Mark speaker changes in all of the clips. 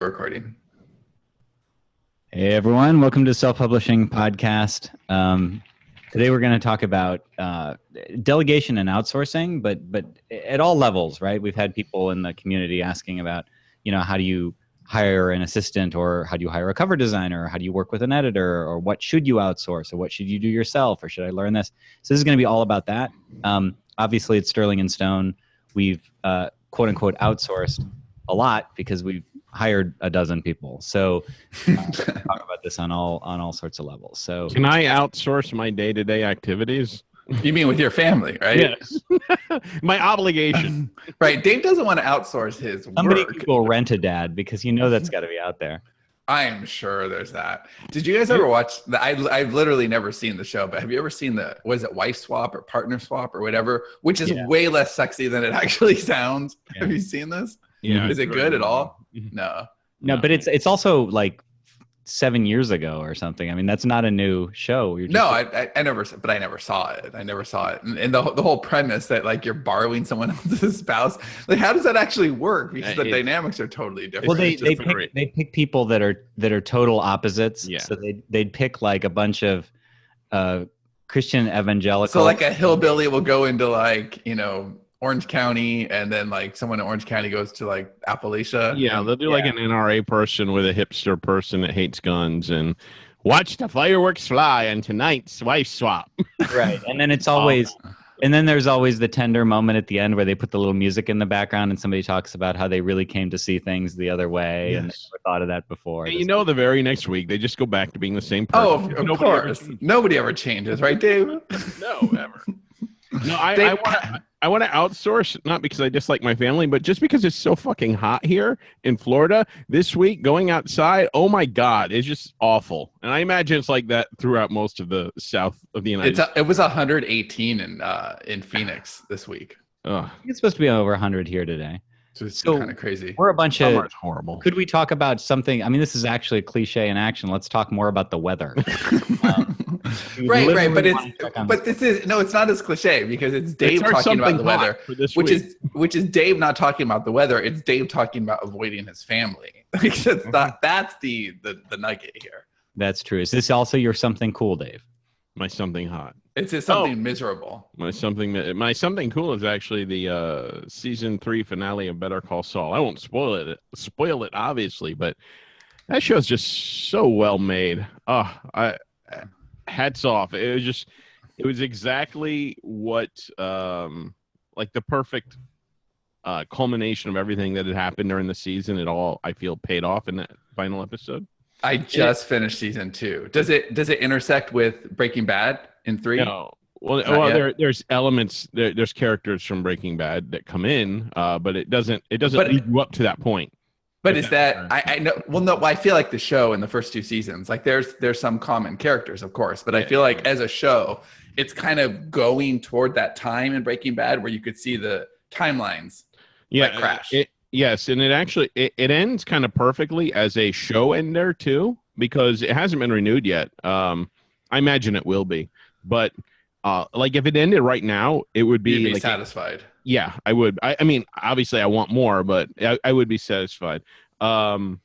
Speaker 1: Recording.
Speaker 2: Hey everyone, welcome to Self-Publishing Podcast. Today we're going to talk about delegation and outsourcing, but at all levels, right? We've had people in the community asking about, how do you hire an assistant, or how do you hire a cover designer, or how do you work with an editor, or what should you outsource, or what should you do yourself, or should I learn this? So this is going to be all about that. Obviously, it's Sterling and Stone. We've quote unquote outsourced a lot because we've hired a dozen people. So talk about this on all sorts of levels. So
Speaker 3: can I outsource my day-to-day activities?
Speaker 1: You mean with your family, right?
Speaker 3: Yes. My obligation.
Speaker 1: Right. Dave doesn't want to outsource his
Speaker 2: somebody
Speaker 1: work.
Speaker 2: will rent a dad because that's got to be out there.
Speaker 1: I am sure there's that. Did you guys ever watch I've literally never seen the show, but have you ever seen was it Wife Swap or Partner Swap or whatever, which is way less sexy than it actually sounds? Yeah. Have you seen this?
Speaker 3: Yeah.
Speaker 1: Is it good at all?
Speaker 2: No, but it's also like 7 years ago or something. I mean, that's not a new show.
Speaker 1: I never saw it. And the whole premise that like you're borrowing someone else's spouse, like how does that actually work? Because the dynamics are totally different.
Speaker 2: Well, they pick people that are total opposites. Yeah. So they'd pick like a bunch of Christian evangelicals.
Speaker 1: So like a hillbilly will go into like, Orange County, and then like someone in Orange County goes to like Appalachia.
Speaker 3: Yeah, they'll do like an NRA person with a hipster person that hates guns and watch the fireworks fly on tonight's Wife Swap.
Speaker 2: Right. And then it's always and then there's always the tender moment at the end where they put the little music in the background and somebody talks about how they really came to see things the other way. Yes. And they never thought of that before.
Speaker 3: And the very next week they just go back to being the same person.
Speaker 1: Oh, of course. Nobody ever changes, right, Dave?
Speaker 3: No, ever. No, I want to outsource, not because I dislike my family, but just because it's so fucking hot here in Florida this week. Going outside, oh my God, it's just awful. And I imagine it's like that throughout most of the south of the United States.
Speaker 1: It was 118 in Phoenix this week.
Speaker 2: I think it's supposed to be over 100 here today.
Speaker 1: So it's kind of crazy.
Speaker 2: We're a bunch of
Speaker 3: horrible.
Speaker 2: Could we talk about something? I mean, this is actually a cliche in action. Let's talk more about the weather.
Speaker 1: Right. But it's not as cliche because it's Dave talking about the weather, which is Dave not talking about the weather. It's Dave talking about avoiding his family. That's the nugget here.
Speaker 2: That's true. Is this also your something cool, Dave?
Speaker 3: My something hot.
Speaker 1: It's just something miserable.
Speaker 3: My something cool is actually the season 3 finale of Better Call Saul. I won't spoil it obviously, but that show's just so well made. Hats off. It was exactly what like the perfect culmination of everything that had happened during the season. It all, I feel, paid off in that final episode.
Speaker 1: I just finished season 2. Does it intersect with Breaking Bad in 3?
Speaker 3: No. Well, there's elements. There's characters from Breaking Bad that come in, but it doesn't lead you up to that point.
Speaker 1: But is that I know? Well, no. I feel like the show in the first 2 seasons, like there's some common characters, of course, but I feel like as a show, it's kind of going toward that time in Breaking Bad where you could see the timelines. Crash.
Speaker 3: Yes, and it ends kind of perfectly as a show ender too, because it hasn't been renewed yet. I imagine it will be, but like if it ended right now, it would be,
Speaker 1: you'd be
Speaker 3: like
Speaker 1: satisfied.
Speaker 3: Yeah, I would. I mean, obviously, I want more, but I would be satisfied. But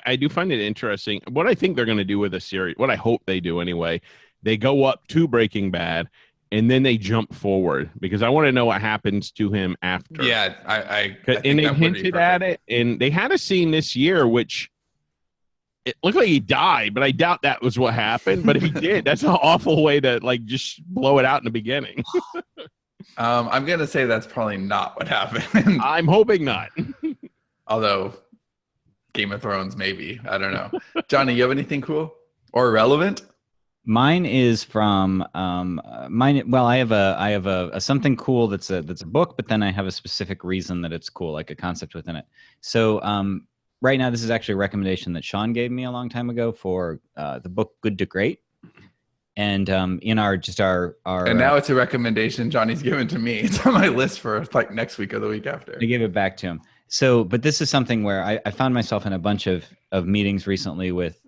Speaker 3: I do find it interesting. What I think they're going to do with the series, what I hope they do anyway, they go up to Breaking Bad, and then they jump forward because I want to know what happens to him after.
Speaker 1: Yeah, I think
Speaker 3: and they hinted at it, and they had a scene this year which it looked like he died, but I doubt that was what happened. But if he did, that's an awful way to like just blow it out in the beginning.
Speaker 1: I'm gonna say that's probably not what happened.
Speaker 3: I'm hoping not.
Speaker 1: Although Game of Thrones, maybe. I don't know. Johnny, you have anything cool or relevant?
Speaker 2: Mine is from Well, I have a something cool that's a book, but then I have a specific reason that it's cool, like a concept within it. So right now, this is actually a recommendation that Sean gave me a long time ago for the book Good to Great. And in our
Speaker 1: and now it's a recommendation Johnny's given to me. It's on my list for like next week or the week after.
Speaker 2: I gave it back to him. So, but this is something where I found myself in a bunch of meetings recently with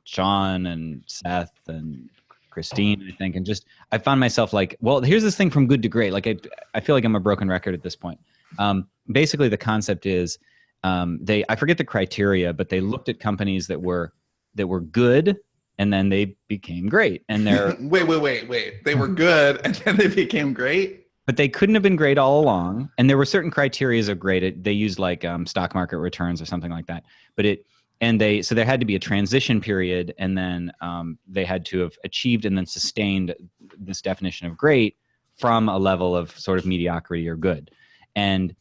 Speaker 2: John and Seth and Christine, I think, and just I found myself like, well, here's this thing from Good to Great. Like I feel like I'm a broken record at this point. Basically, the concept is I forget the criteria, but they looked at companies that were good, and then they became great. And they're
Speaker 1: wait. They were good and then they became great?
Speaker 2: But they couldn't have been great all along. And there were certain criteria of great. They used like stock market returns or something like that. So there had to be a transition period, and then they had to have achieved and then sustained this definition of great from a level of sort of mediocrity or good. And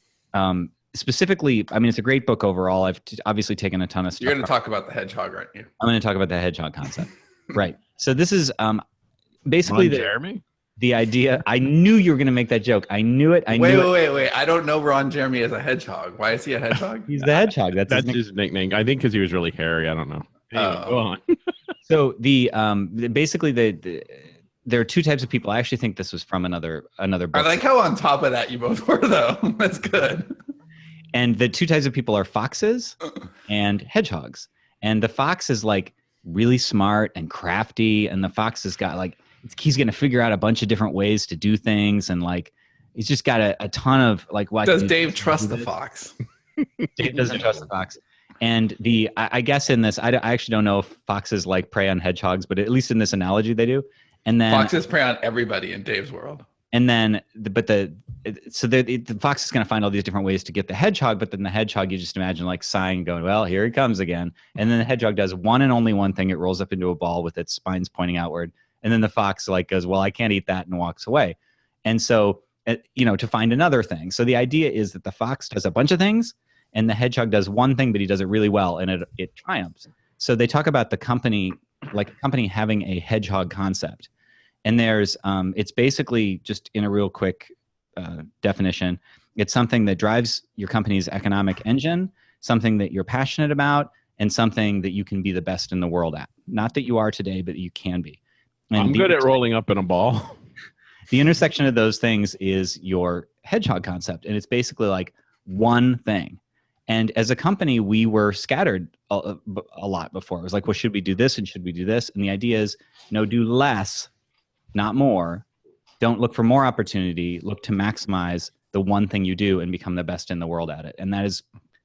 Speaker 2: specifically, I mean, it's a great book overall. I've obviously taken a ton of stuff.
Speaker 1: You're going to talk about the hedgehog, aren't you?
Speaker 2: I'm going to talk about the hedgehog concept. Right. So this is basically
Speaker 3: Jeremy?
Speaker 2: The idea. I knew you were going to make that joke. I knew it.
Speaker 1: Wait. I don't know Ron Jeremy as a hedgehog. Why is he a hedgehog?
Speaker 2: He's the hedgehog.
Speaker 3: That's his nickname. I think because he was really hairy. I don't know. Anyway, go on.
Speaker 2: So basically there are two types of people. I actually think this was from another book.
Speaker 1: I like how on top of that you both were, though. That's good.
Speaker 2: And the two types of people are foxes and hedgehogs. And the fox is like really smart and crafty, and the fox has got like, he's going to figure out a bunch of different ways to do things, and like he's just got a ton of like what
Speaker 1: does Dave trust the fox?
Speaker 2: Dave doesn't trust the fox. And I guess in this, I actually don't know if foxes like prey on hedgehogs, but at least in this analogy they do. And then
Speaker 1: foxes prey on everybody in Dave's world.
Speaker 2: And then the fox is going to find all these different ways to get the hedgehog, but then the hedgehog, you just imagine like sighing, going, well, here he comes again. And then the hedgehog does one and only one thing. It rolls up into a ball with its spines pointing outward. And then the fox like goes, well, I can't eat that, and walks away. And so, to find another thing. So the idea is that the fox does a bunch of things, and the hedgehog does one thing, but he does it really well, and it triumphs. So they talk about the company, like a company having a hedgehog concept. And there's, it's basically just in a real quick definition, it's something that drives your company's economic engine, something that you're passionate about, and something that you can be the best in the world at. Not that you are today, but that you can be. And
Speaker 3: I'm good at rolling up in a ball.
Speaker 2: The intersection of those things is your hedgehog concept. And it's basically like one thing. And as a company, we were scattered a lot before. It was like, well, should we do this and should we do this? And the idea is, no, do less, not more. Don't look for more opportunity. Look to maximize the one thing you do and become the best in the world at it. And that is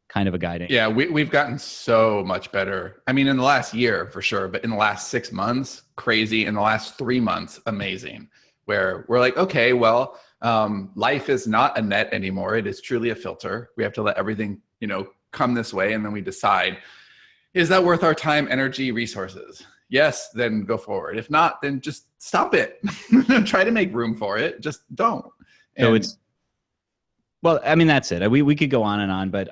Speaker 2: kind of a guiding.
Speaker 1: Yeah, we've gotten so much better. I mean, in the last year for sure, but in the last 6 months, crazy. In the last 3 months, amazing. Where we're like, okay, well, life is not a net anymore. It is truly a filter. We have to let everything, come this way, and then we decide, is that worth our time, energy, resources? Yes, then go forward. If not, then just stop it. Try to make room for it. Just don't.
Speaker 2: Well, I mean, that's it. We could go on and on, but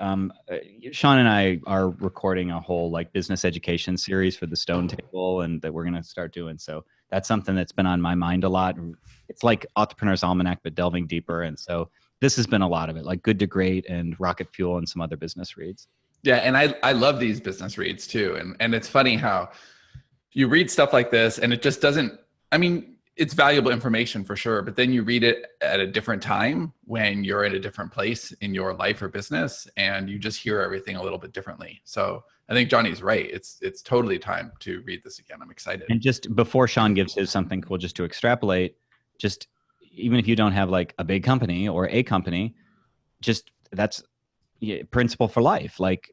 Speaker 2: Sean and I are recording a whole like business education series for the Stone Table, and that we're going to start doing. So that's something that's been on my mind a lot. It's like Entrepreneur's Almanac, but delving deeper. And so this has been a lot of it, like Good to Great and Rocket Fuel and some other business reads.
Speaker 1: Yeah, and I love these business reads too. And it's funny how you read stuff like this and it just doesn't, I mean, it's valuable information for sure, but then you read it at a different time when you're in a different place in your life or business, and you just hear everything a little bit differently. So I think Johnny's right. It's totally time to read this again. I'm excited.
Speaker 2: And just before Sean gives his something cool, just to extrapolate, just even if you don't have like a big company or a company, just that's principle for life. Like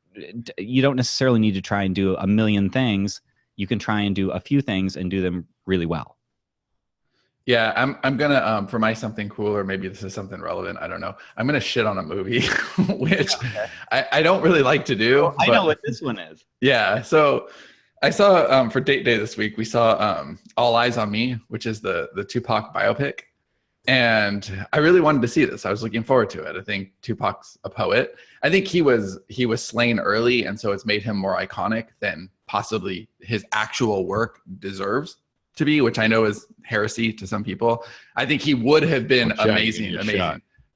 Speaker 2: you don't necessarily need to try and do a million things. You can try and do a few things and do them really well.
Speaker 1: Yeah, I'm gonna for my something cool, or maybe this is something relevant, I don't know. I'm gonna shit on a movie, which I don't really like to do.
Speaker 2: Oh, I know what this one is.
Speaker 1: Yeah, so I saw for date day this week, we saw All Eyes on Me, which is the Tupac biopic, and I really wanted to see this. I was looking forward to it. I think Tupac's a poet. I think he was slain early, and so it's made him more iconic than possibly his actual work deserves to be, which I know is heresy to some people. I think he would have been amazing.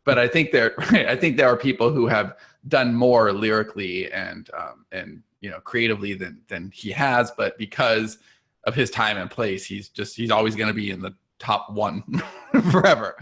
Speaker 1: But I think there are people who have done more lyrically and creatively than he has. But because of his time and place, he's always going to be in the top one forever.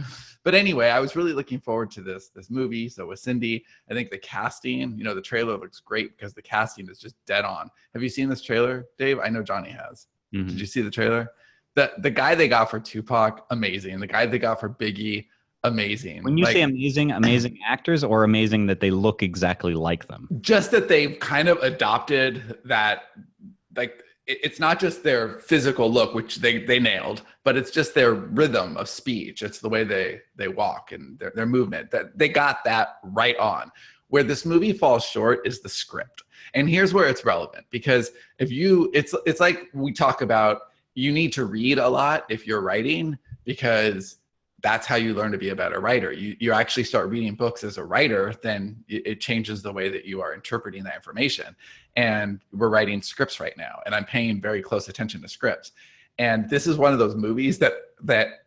Speaker 1: But anyway, I was really looking forward to this movie. So with Cindy, I think the casting, the trailer looks great because the casting is just dead on. Have you seen this trailer, Dave? I know Johnny has. Mm-hmm. Did you see the trailer? The guy they got for Tupac, amazing. The guy they got for Biggie, amazing.
Speaker 2: When you say amazing actors, or amazing that they look exactly like them?
Speaker 1: Just that they've kind of adopted that, like, it's not just their physical look, which they nailed, but it's just their rhythm of speech. It's the way they walk and their movement, that they got that right on. Where this movie falls short is the script. And here's where it's relevant, because it's like we talk about, you need to read a lot if you're writing, because that's how you learn to be a better writer. You actually start reading books as a writer, then it changes the way that you are interpreting that information. And we're writing scripts right now, and I'm paying very close attention to scripts. And this is one of those movies that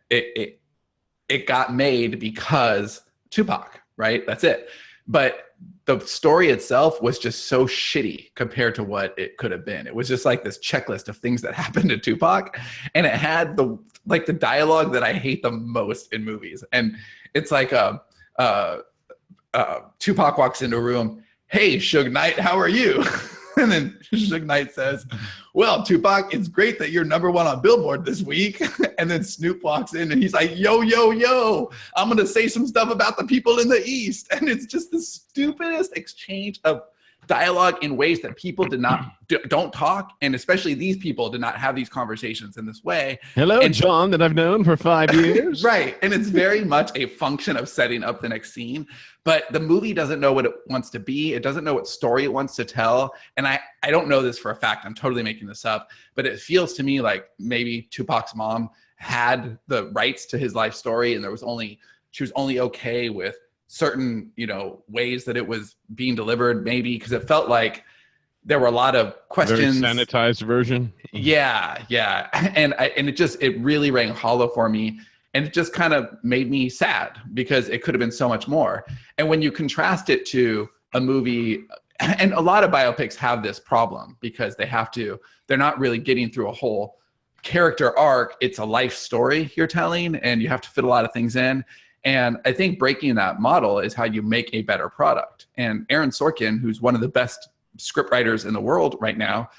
Speaker 1: it got made because Tupac, right? That's it. But the story itself was just so shitty compared to what it could have been. It was just like this checklist of things that happened to Tupac, and it had the dialogue that I hate the most in movies. And it's like Tupac walks into a room, "Hey, Suge Knight, how are you?" And then Suge Knight says, "Well, Tupac, it's great that you're #1 on Billboard this week." And then Snoop walks in and he's like, "Yo, yo, yo, I'm going to say some stuff about the people in the East." And it's just the stupidest exchange of dialogue in ways that people don't talk. And especially these people did not have these conversations in this way.
Speaker 3: Hello, and John, that I've known for 5 years.
Speaker 1: Right. And it's very much a function of setting up the next scene. But the movie doesn't know what it wants to be. It doesn't know what story it wants to tell. And I don't know this for a fact. I'm totally making this up. But it feels to me like maybe Tupac's mom had the rights to his life story, and she was only okay with certain, ways that it was being delivered, maybe because it felt like there were a lot of questions.
Speaker 3: Very sanitized version.
Speaker 1: Yeah. And it really rang hollow for me. And it just kind of made me sad, because it could have been so much more. And when you contrast it to a movie, and a lot of biopics have this problem, because they're not really getting through a whole character arc. It's a life story you're telling, and you have to fit a lot of things in. And I think breaking that model is how you make a better product. And Aaron Sorkin, who's one of the best script writers in the world right now,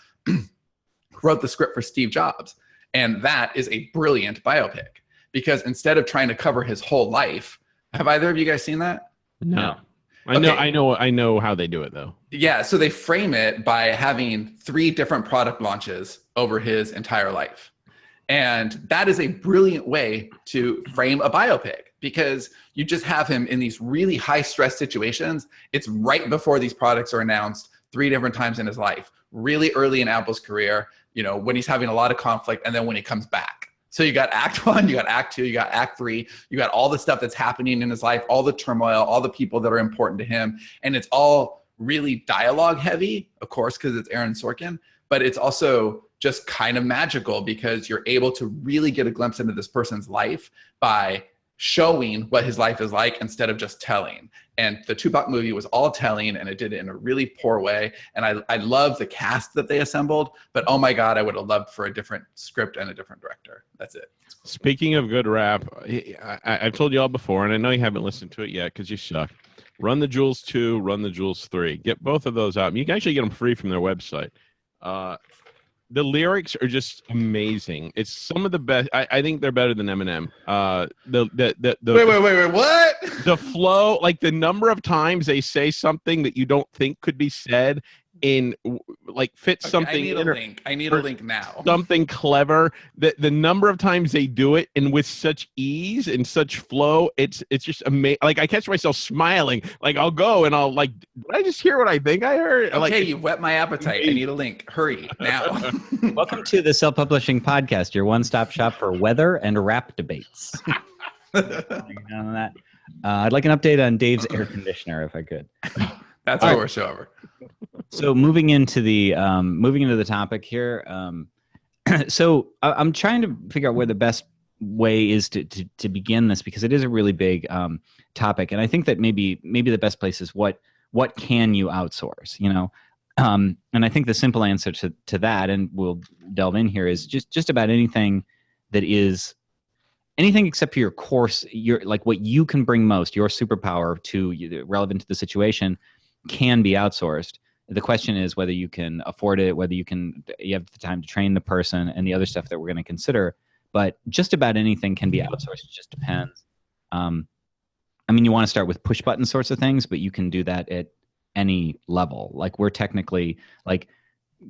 Speaker 1: wrote the script for Steve Jobs. And that is a brilliant biopic, because instead of trying to cover his whole life, have either of you guys seen that?
Speaker 3: No.
Speaker 1: Okay.
Speaker 3: I know how they do it, though.
Speaker 1: Yeah, so they frame it by having 3 different product launches over his entire life. And that is a brilliant way to frame a biopic, because you just have him in these really high stress situations. It's right before these products are announced 3 different times in his life, really early in Apple's career, when he's having a lot of conflict, and then when he comes back. So you got Act 1, you got Act 2, you got Act 3, you got all the stuff that's happening in his life, all the turmoil, all the people that are important to him. And it's all really dialogue heavy, of course, because it's Aaron Sorkin, but it's also just kind of magical, because you're able to really get a glimpse into this person's life by showing what his life is like instead of just telling. And the Tupac movie was all telling, and it did it in a really poor way. And I love the cast that they assembled, but oh my God, I would have loved for a different script and a different director. That's it.
Speaker 3: Speaking of good rap, I've told you all before, and I know you haven't listened to it yet because you suck. Run the Jewels 2, Run the Jewels 3. Get both of those out. You can actually get them free from their website. The lyrics are just amazing. It's some of the best. I think they're better than Eminem.
Speaker 1: Wait, what?
Speaker 3: The flow, like the number of times they say something that you don't think could be said in, like, fit something.
Speaker 1: I need a link now.
Speaker 3: Something clever. The number of times they do it, and with such ease and such flow, it's just amazing. Like, I catch myself smiling. Like, I'll go and I'll like, did I just hear what I think I heard?
Speaker 1: Okay, you've wet my appetite. I need a link. Hurry now.
Speaker 2: Welcome to the Self-Publishing Podcast, your one-stop shop for weather and rap debates. I'd like an update on Dave's air conditioner, if I could.
Speaker 1: That's our show over.
Speaker 2: So moving into the topic here. So I'm trying to figure out where the best way is to begin this, because it is a really big topic, and I think that maybe the best place is what can you outsource, and I think the simple answer to that, and we'll delve in here, is just about anything that is anything except for your course, your, like, what you can bring most, your superpower to relevant to the situation, can be outsourced. The question is whether you can afford it, whether you have the time to train the person, and the other stuff that we're going to consider. But just about anything can be outsourced. It just depends. I mean, you want to start with push button sorts of things, but you can do that at any level. Like we're technically like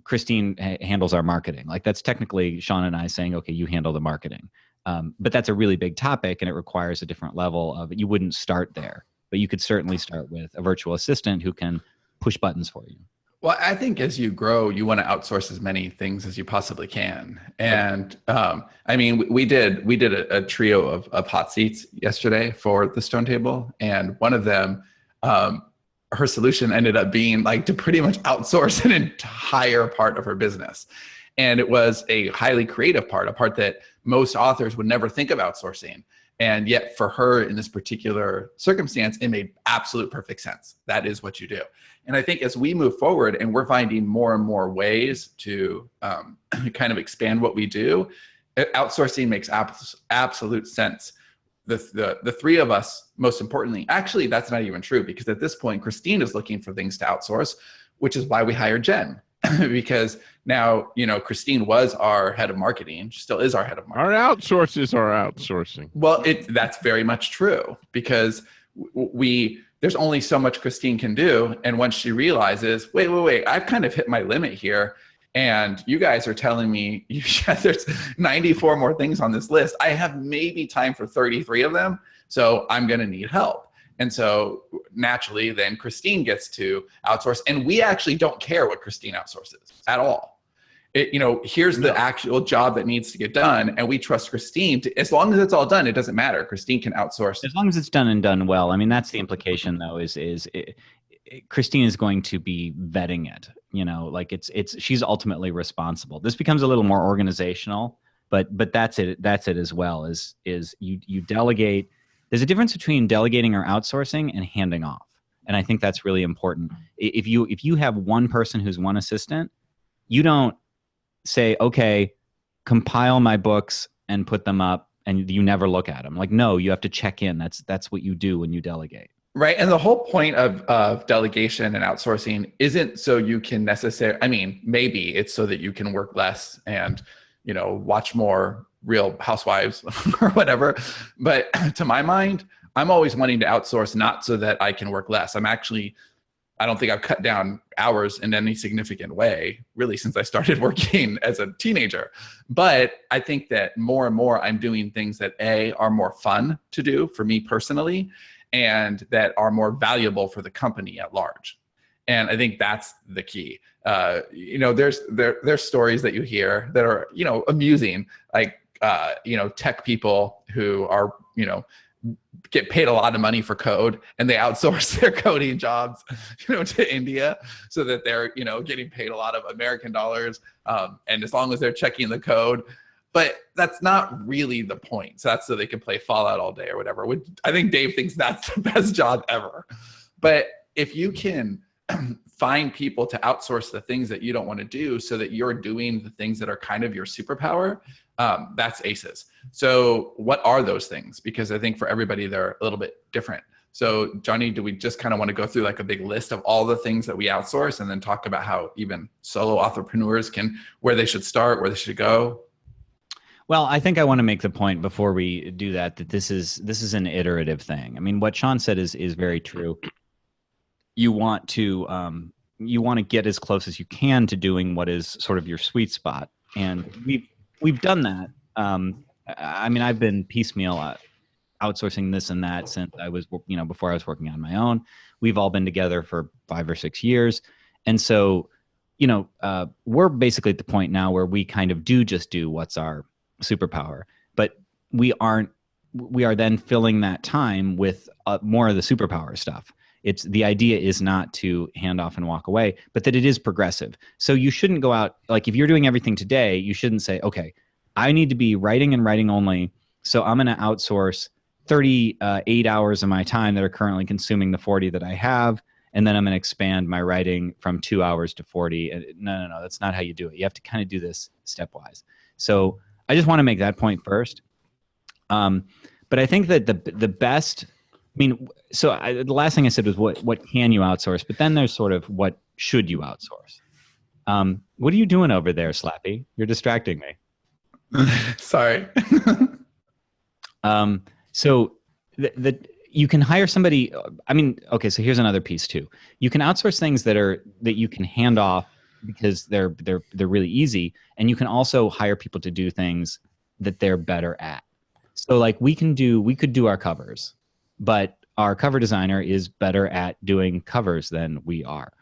Speaker 2: Christine handles our marketing. Like that's technically Sean and I saying, okay, you handle the marketing. But that's a really big topic and it requires a different level of, you wouldn't start there, but you could certainly start with a virtual assistant who can push buttons for you.
Speaker 1: Well, I think as you grow, you want to outsource as many things as you possibly can. And I mean, we did a trio of hot seats yesterday for the Stone Table, and one of them, her solution ended up being like to pretty much outsource an entire part of her business. And it was a highly creative part, a part that most authors would never think of outsourcing. And yet for her in this particular circumstance, it made absolute perfect sense. That is what you do. And I think as we move forward and we're finding more and more ways to kind of expand what we do, outsourcing makes absolute sense. The three of us, most importantly, actually, that's not even true, because at this point, Christine is looking for things to outsource, which is why we hired Jen. Because now, you know, Christine was our head of marketing. She still is our head of marketing.
Speaker 3: Our outsources are outsourcing.
Speaker 1: Well, that's very much true, because there's only so much Christine can do. And once she realizes, wait, I've kind of hit my limit here. And you guys are telling me there's 94 more things on this list. I have maybe time for 33 of them. So I'm going to need help. And so naturally, then Christine gets to outsource. And we actually don't care what Christine outsources at all. Here's the actual job that needs to get done. And we trust Christine to, as long as it's all done, it doesn't matter. Christine can outsource.
Speaker 2: As long as it's done and done well. I mean, that's the implication, though, is Christine is going to be vetting it. You know, like she's ultimately responsible. This becomes a little more organizational, but that's it. That's it as well. Is you delegate. There's a difference between delegating or outsourcing and handing off, and I think that's really important. If you have one person who's one assistant, you don't say, okay, compile my books and put them up, and you never look at them. Like, no, you have to check in. That's what you do when you delegate.
Speaker 1: Right. And the whole point of delegation and outsourcing isn't so you can necessarily, I mean, maybe it's so that you can work less and, watch more Real Housewives or whatever. But to my mind, I'm always wanting to outsource, not so that I can work less. I don't think I've cut down hours in any significant way, really, since I started working as a teenager. But I think that more and more I'm doing things that are more fun to do for me personally, and that are more valuable for the company at large. And I think that's the key. There's stories that you hear that are, amusing, like, tech people who are, get paid a lot of money for code, and they outsource their coding jobs, to India, so that they're, getting paid a lot of American dollars. And as long as they're checking the code, but that's not really the point. So that's so they can play Fallout all day or whatever. I think Dave thinks that's the best job ever. But if you can find people to outsource the things that you don't want to do so that you're doing the things that are kind of your superpower, that's ACEs. So what are those things? Because I think for everybody, they're a little bit different. So Johnny, do we just kind of want to go through like a big list of all the things that we outsource and then talk about how even solo entrepreneurs where they should start, where they should go?
Speaker 2: Well, I think I want to make the point before we do that this is an iterative thing. I mean, what Sean said is very true. You want to get as close as you can to doing what is sort of your sweet spot, and we've done that. I mean, I've been piecemeal outsourcing this and that since I was, before I was working on my own. We've all been together for 5 or 6 years, and so we're basically at the point now where we kind of do what's our superpower, but we are then filling that time with more of the superpower stuff. The idea is not to hand off and walk away, but that it is progressive. So you shouldn't go out, like if you're doing everything today, you shouldn't say, okay, I need to be writing and writing only, so I'm going to outsource 38 hours of my time that are currently consuming the 40 that I have, and then I'm going to expand my writing from 2 hours to 40. No, that's not how you do it. You have to kind of do this stepwise. So I just want to make that point first. But I think that the best, the last thing I said was what can you outsource, but then there's sort of what should you outsource. What are you doing over there, Slappy? You're distracting me.
Speaker 1: Sorry.
Speaker 2: So you can hire somebody. I mean, okay, so here's another piece too. You can outsource things that you can hand off because they're really easy, and you can also hire people to do things that they're better at. So like we could do our covers, but our cover designer is better at doing covers than we are.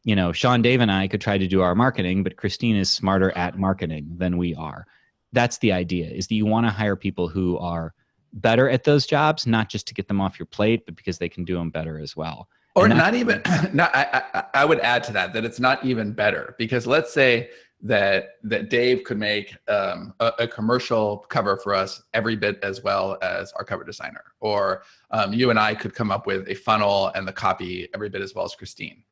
Speaker 2: You know, Sean, Dave, and I could try to do our marketing, but Christine is smarter at marketing than we are. That's the idea, is that you want to hire people who are better at those jobs, not just to get them off your plate, but because they can do them better as well.
Speaker 1: Or not even, I would add to that it's not even better, because let's say that Dave could make a commercial cover for us every bit as well as our cover designer, or you and I could come up with a funnel and the copy every bit as well as Christine.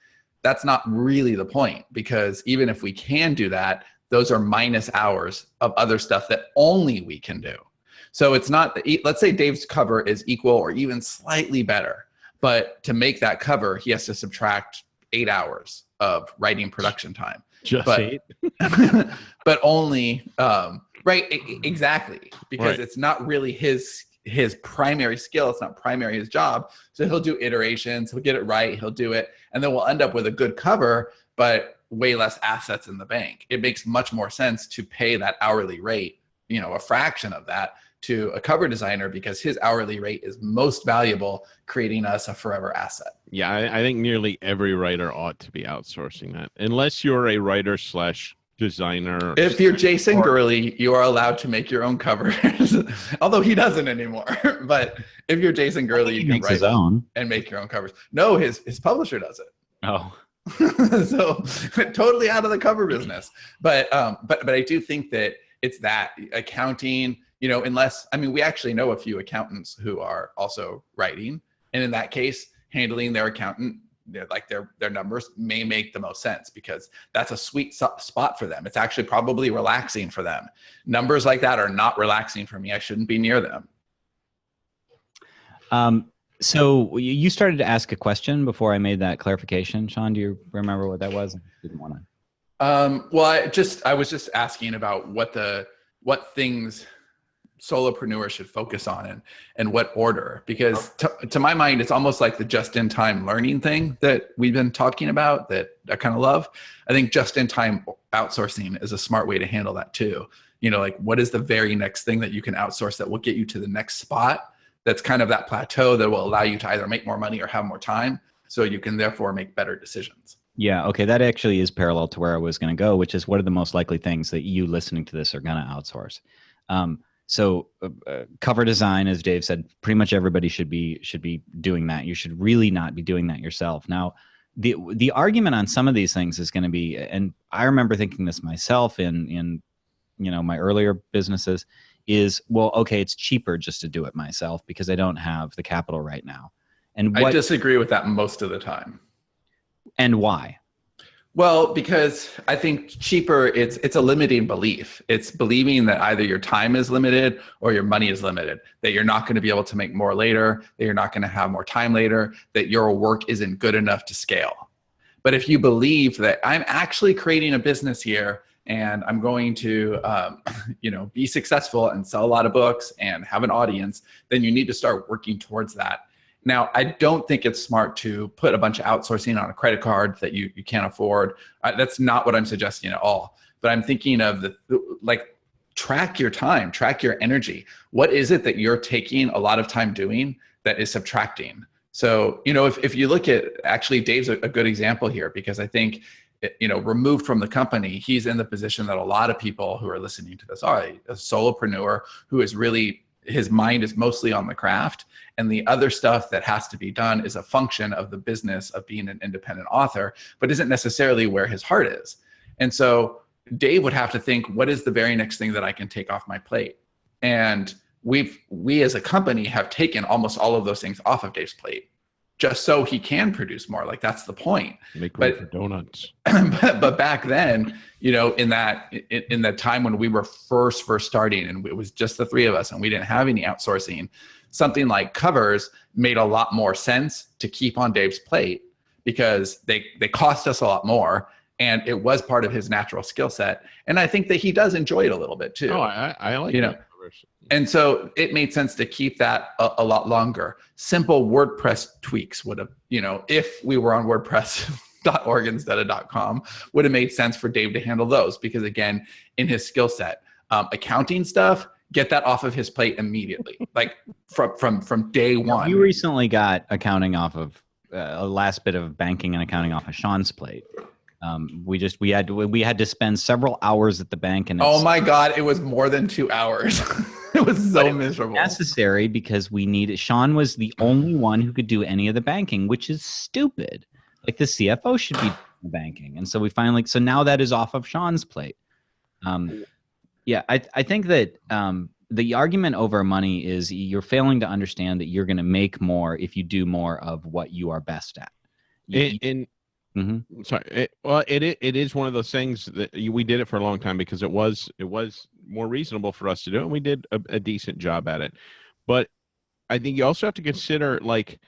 Speaker 1: That's not really the point, because even if we can do that, those are minus hours of other stuff that only we can do. So it's not, let's say Dave's cover is equal or even slightly better, but to make that cover, he has to subtract 8 hours of writing production time.
Speaker 3: Just 8?
Speaker 1: But only, right, exactly, because it's not really his primary skill. It's not primary his job. So he'll do iterations, he'll get it right, he'll do it, and then we'll end up with a good cover, but way less assets in the bank. It makes much more sense to pay that hourly rate, you know, a fraction of that, to a cover designer, because his hourly rate is most valuable, creating us a forever asset.
Speaker 3: Yeah, I think nearly every writer ought to be outsourcing that, unless you're a writer / designer.
Speaker 1: If you're Jason Gurley, you are allowed to make your own covers, although he doesn't anymore. But if you're Jason Gurley, you can write his own and make your own covers. No, his publisher does it.
Speaker 2: Oh.
Speaker 1: So totally out of the cover business. But I do think that it's that accounting, you know, unless, I mean, we actually know a few accountants who are also writing, and in that case, handling their accountant, like their numbers may make the most sense, because that's a sweet spot for them. It's actually probably relaxing for them. Numbers like that are not relaxing for me. I shouldn't be near them.
Speaker 2: So you started to ask a question before I made that clarification. Sean, do you remember what that was? I didn't want to.
Speaker 1: Well, I was just asking about what things solopreneurs should focus on and what order, because to my mind, it's almost like the just-in-time learning thing that we've been talking about that I kind of love. I think just-in-time outsourcing is a smart way to handle that too. You know, like what is the very next thing that you can outsource that will get you to the next spot? That's kind of that plateau that will allow you to either make more money or have more time, so you can therefore make better decisions.
Speaker 2: Yeah, okay, that actually is parallel to where I was going to go, which is what are the most likely things that you listening to this are going to outsource? So cover design, as Dave said, pretty much everybody should be doing that. You should really not be doing that yourself. Now, the argument on some of these things is going to be, and I remember thinking this myself in you know, my earlier businesses, is, well, okay, it's cheaper just to do it myself because I don't have the capital right now. And
Speaker 1: I disagree with that most of the time.
Speaker 2: And why?
Speaker 1: Well, because I think cheaper, it's a limiting belief. It's believing that either your time is limited or your money is limited, that you're not going to be able to make more later, that you're not going to have more time later, that your work isn't good enough to scale. But if you believe that I'm actually creating a business here and I'm going to, you know, be successful and sell a lot of books and have an audience, then you need to start working towards that. Now, I don't think it's smart to put a bunch of outsourcing on a credit card that you can't afford. That's not what I'm suggesting at all. But I'm thinking of like, track your time, track your energy. What is it that you're taking a lot of time doing that is subtracting? So, you know, if you look at, actually, Dave's a good example here, because I think, you know, removed from the company, he's in the position that a lot of people who are listening to this are, a solopreneur who is really, his mind is mostly on the craft, and the other stuff that has to be done is a function of the business of being an independent author, but isn't necessarily where his heart is. And so Dave would have to think, what is the very next thing that I can take off my plate? And we as a company have taken almost all of those things off of Dave's plate, just so he can produce more. Like, that's the point.
Speaker 3: Make room for donuts.
Speaker 1: But back then, you know, in that time when we were first starting, and it was just the three of us, and we didn't have any outsourcing, something like covers made a lot more sense to keep on Dave's plate, because they cost us a lot more, and it was part of his natural skill set. And I think that he does enjoy it a little bit too.
Speaker 3: Oh, I like,
Speaker 1: you
Speaker 3: that
Speaker 1: know, And so it made sense to keep that a lot longer. Simple WordPress tweaks would have, if we were on WordPress.org instead of .com, would have made sense for Dave to handle those because, again, in his skill set, accounting stuff, get that off of his plate immediately, like from day one.
Speaker 2: You recently got accounting off of a last bit of banking and accounting off of Sean's plate. We had to spend several hours at the bank, and
Speaker 1: oh my God, it was more than 2 hours. It was so miserable.
Speaker 2: Necessary because we needed. Sean was the only one who could do any of the banking, which is stupid. Like the CFO should be doing the banking, and so we finally. So now that is off of Sean's plate. I think that the argument over money is you're failing to understand that you're going to make more if you do more of what you are best at.
Speaker 3: Sorry. It is one of those things that we did it for a long time because it was more reasonable for us to do it, and we did a decent job at it. But I think you also have to consider, like,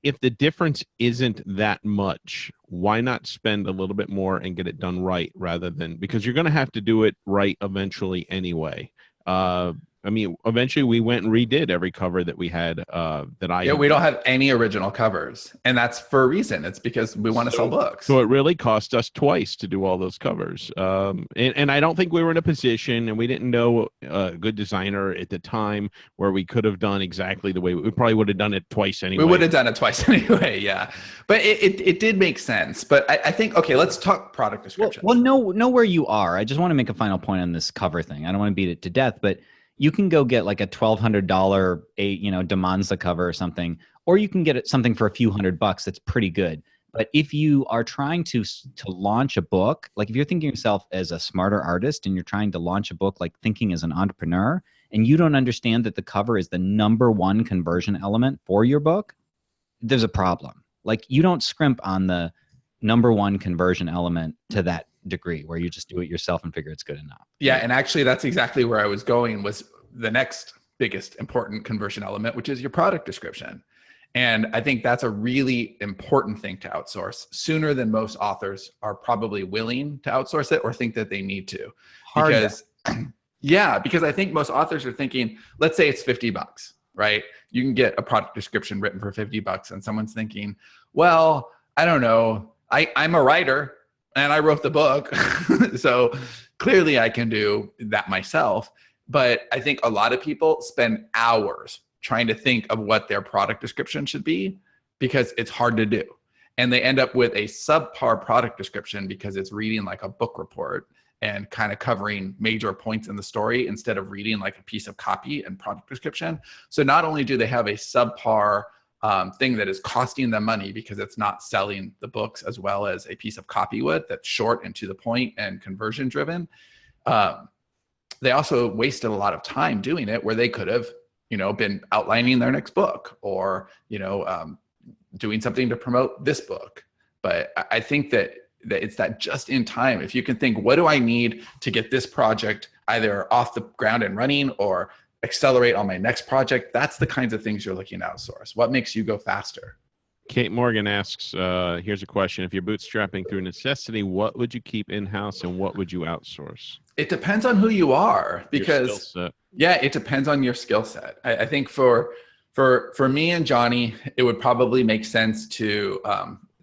Speaker 3: if the difference isn't that much, why not spend a little bit more and get it done right rather than, because you're going to have to do it right eventually anyway. Eventually we went and redid every cover that we had
Speaker 1: we don't have any original covers, and that's for a reason. It's because we want to sell books.
Speaker 3: So it really cost us twice to do all those covers. And I don't think we were in a position, and we didn't know a good designer at the time where we could have done exactly the way we probably would have done it twice anyway.
Speaker 1: We would have done it twice anyway. Yeah. But it did make sense. But I think, okay, let's talk product description.
Speaker 2: Well, know where you are. I just want to make a final point on this cover thing. I don't want to beat it to death, but you can go get like a $1,200 Demanza cover or something, or you can get something for a few $100 that's pretty good. But if you are trying to launch a book, like if you're thinking of yourself as a smarter artist and you're trying to launch a book, like thinking as an entrepreneur, and you don't understand that the cover is the #1 conversion element for your book, there's a problem. Like you don't scrimp on the #1 conversion element to that degree where you just do it yourself and figure it's good enough.
Speaker 1: Yeah, and actually that's exactly where I was going, was the next biggest important conversion element, which is your product description. And I think that's a really important thing to outsource sooner than most authors are probably willing to outsource it or think that they need to. Because I think most authors are thinking, let's say it's $50, right? You can get a product description written for $50 and someone's thinking, well, I don't know, I'm a writer and I wrote the book, so clearly I can do that myself. But I think a lot of people spend hours trying to think of what their product description should be because it's hard to do. And they end up with a subpar product description because it's reading like a book report and kind of covering major points in the story instead of reading like a piece of copy and product description. So not only do they have a subpar thing that is costing them money because it's not selling the books as well as a piece of copy would, that's short and to the point and conversion driven. They also wasted a lot of time doing it where they could have, been outlining their next book or, doing something to promote this book. But I think that it's that just in time. If you can think, what do I need to get this project either off the ground and running or accelerate on my next project? That's the kinds of things you're looking to outsource. What makes you go faster?
Speaker 3: Kate Morgan asks, here's a question. If you're bootstrapping through necessity, what would you keep in-house and what would you outsource?
Speaker 1: It depends on who you are, because it depends on your skill set. I think for me and Johnny, it would probably make sense to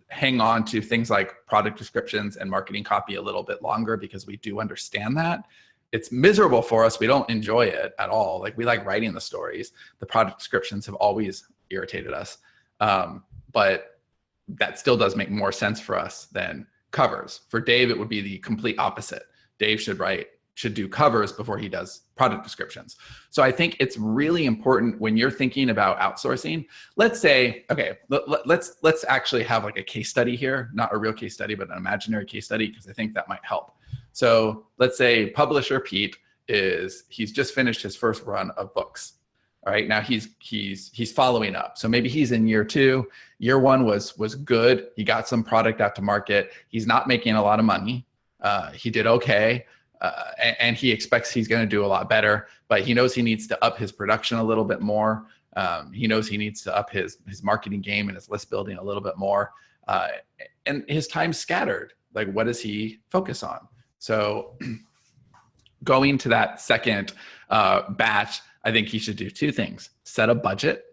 Speaker 1: hang on to things like product descriptions and marketing copy a little bit longer because we do understand that. It's miserable for us. We don't enjoy it at all. Like we like writing the stories. The product descriptions have always irritated us. But that still does make more sense for us than covers. For Dave, it would be the complete opposite. Dave should do covers before he does product descriptions. So I think it's really important when you're thinking about outsourcing. Let's say, okay, let's actually have like a case study here, not a real case study, but an imaginary case study, because I think that might help. So let's say publisher Pete he's just finished his first run of books. All right, now he's following up. So maybe he's in year 2. Year 1 was good. He got some product out to market. He's not making a lot of money. He did okay, and he expects he's going to do a lot better. But he knows he needs to up his production a little bit more. He knows he needs to up his marketing game and his list building a little bit more. And his time's scattered. Like, what does he focus on? So going to that second batch, I think he should do two things. Set a budget.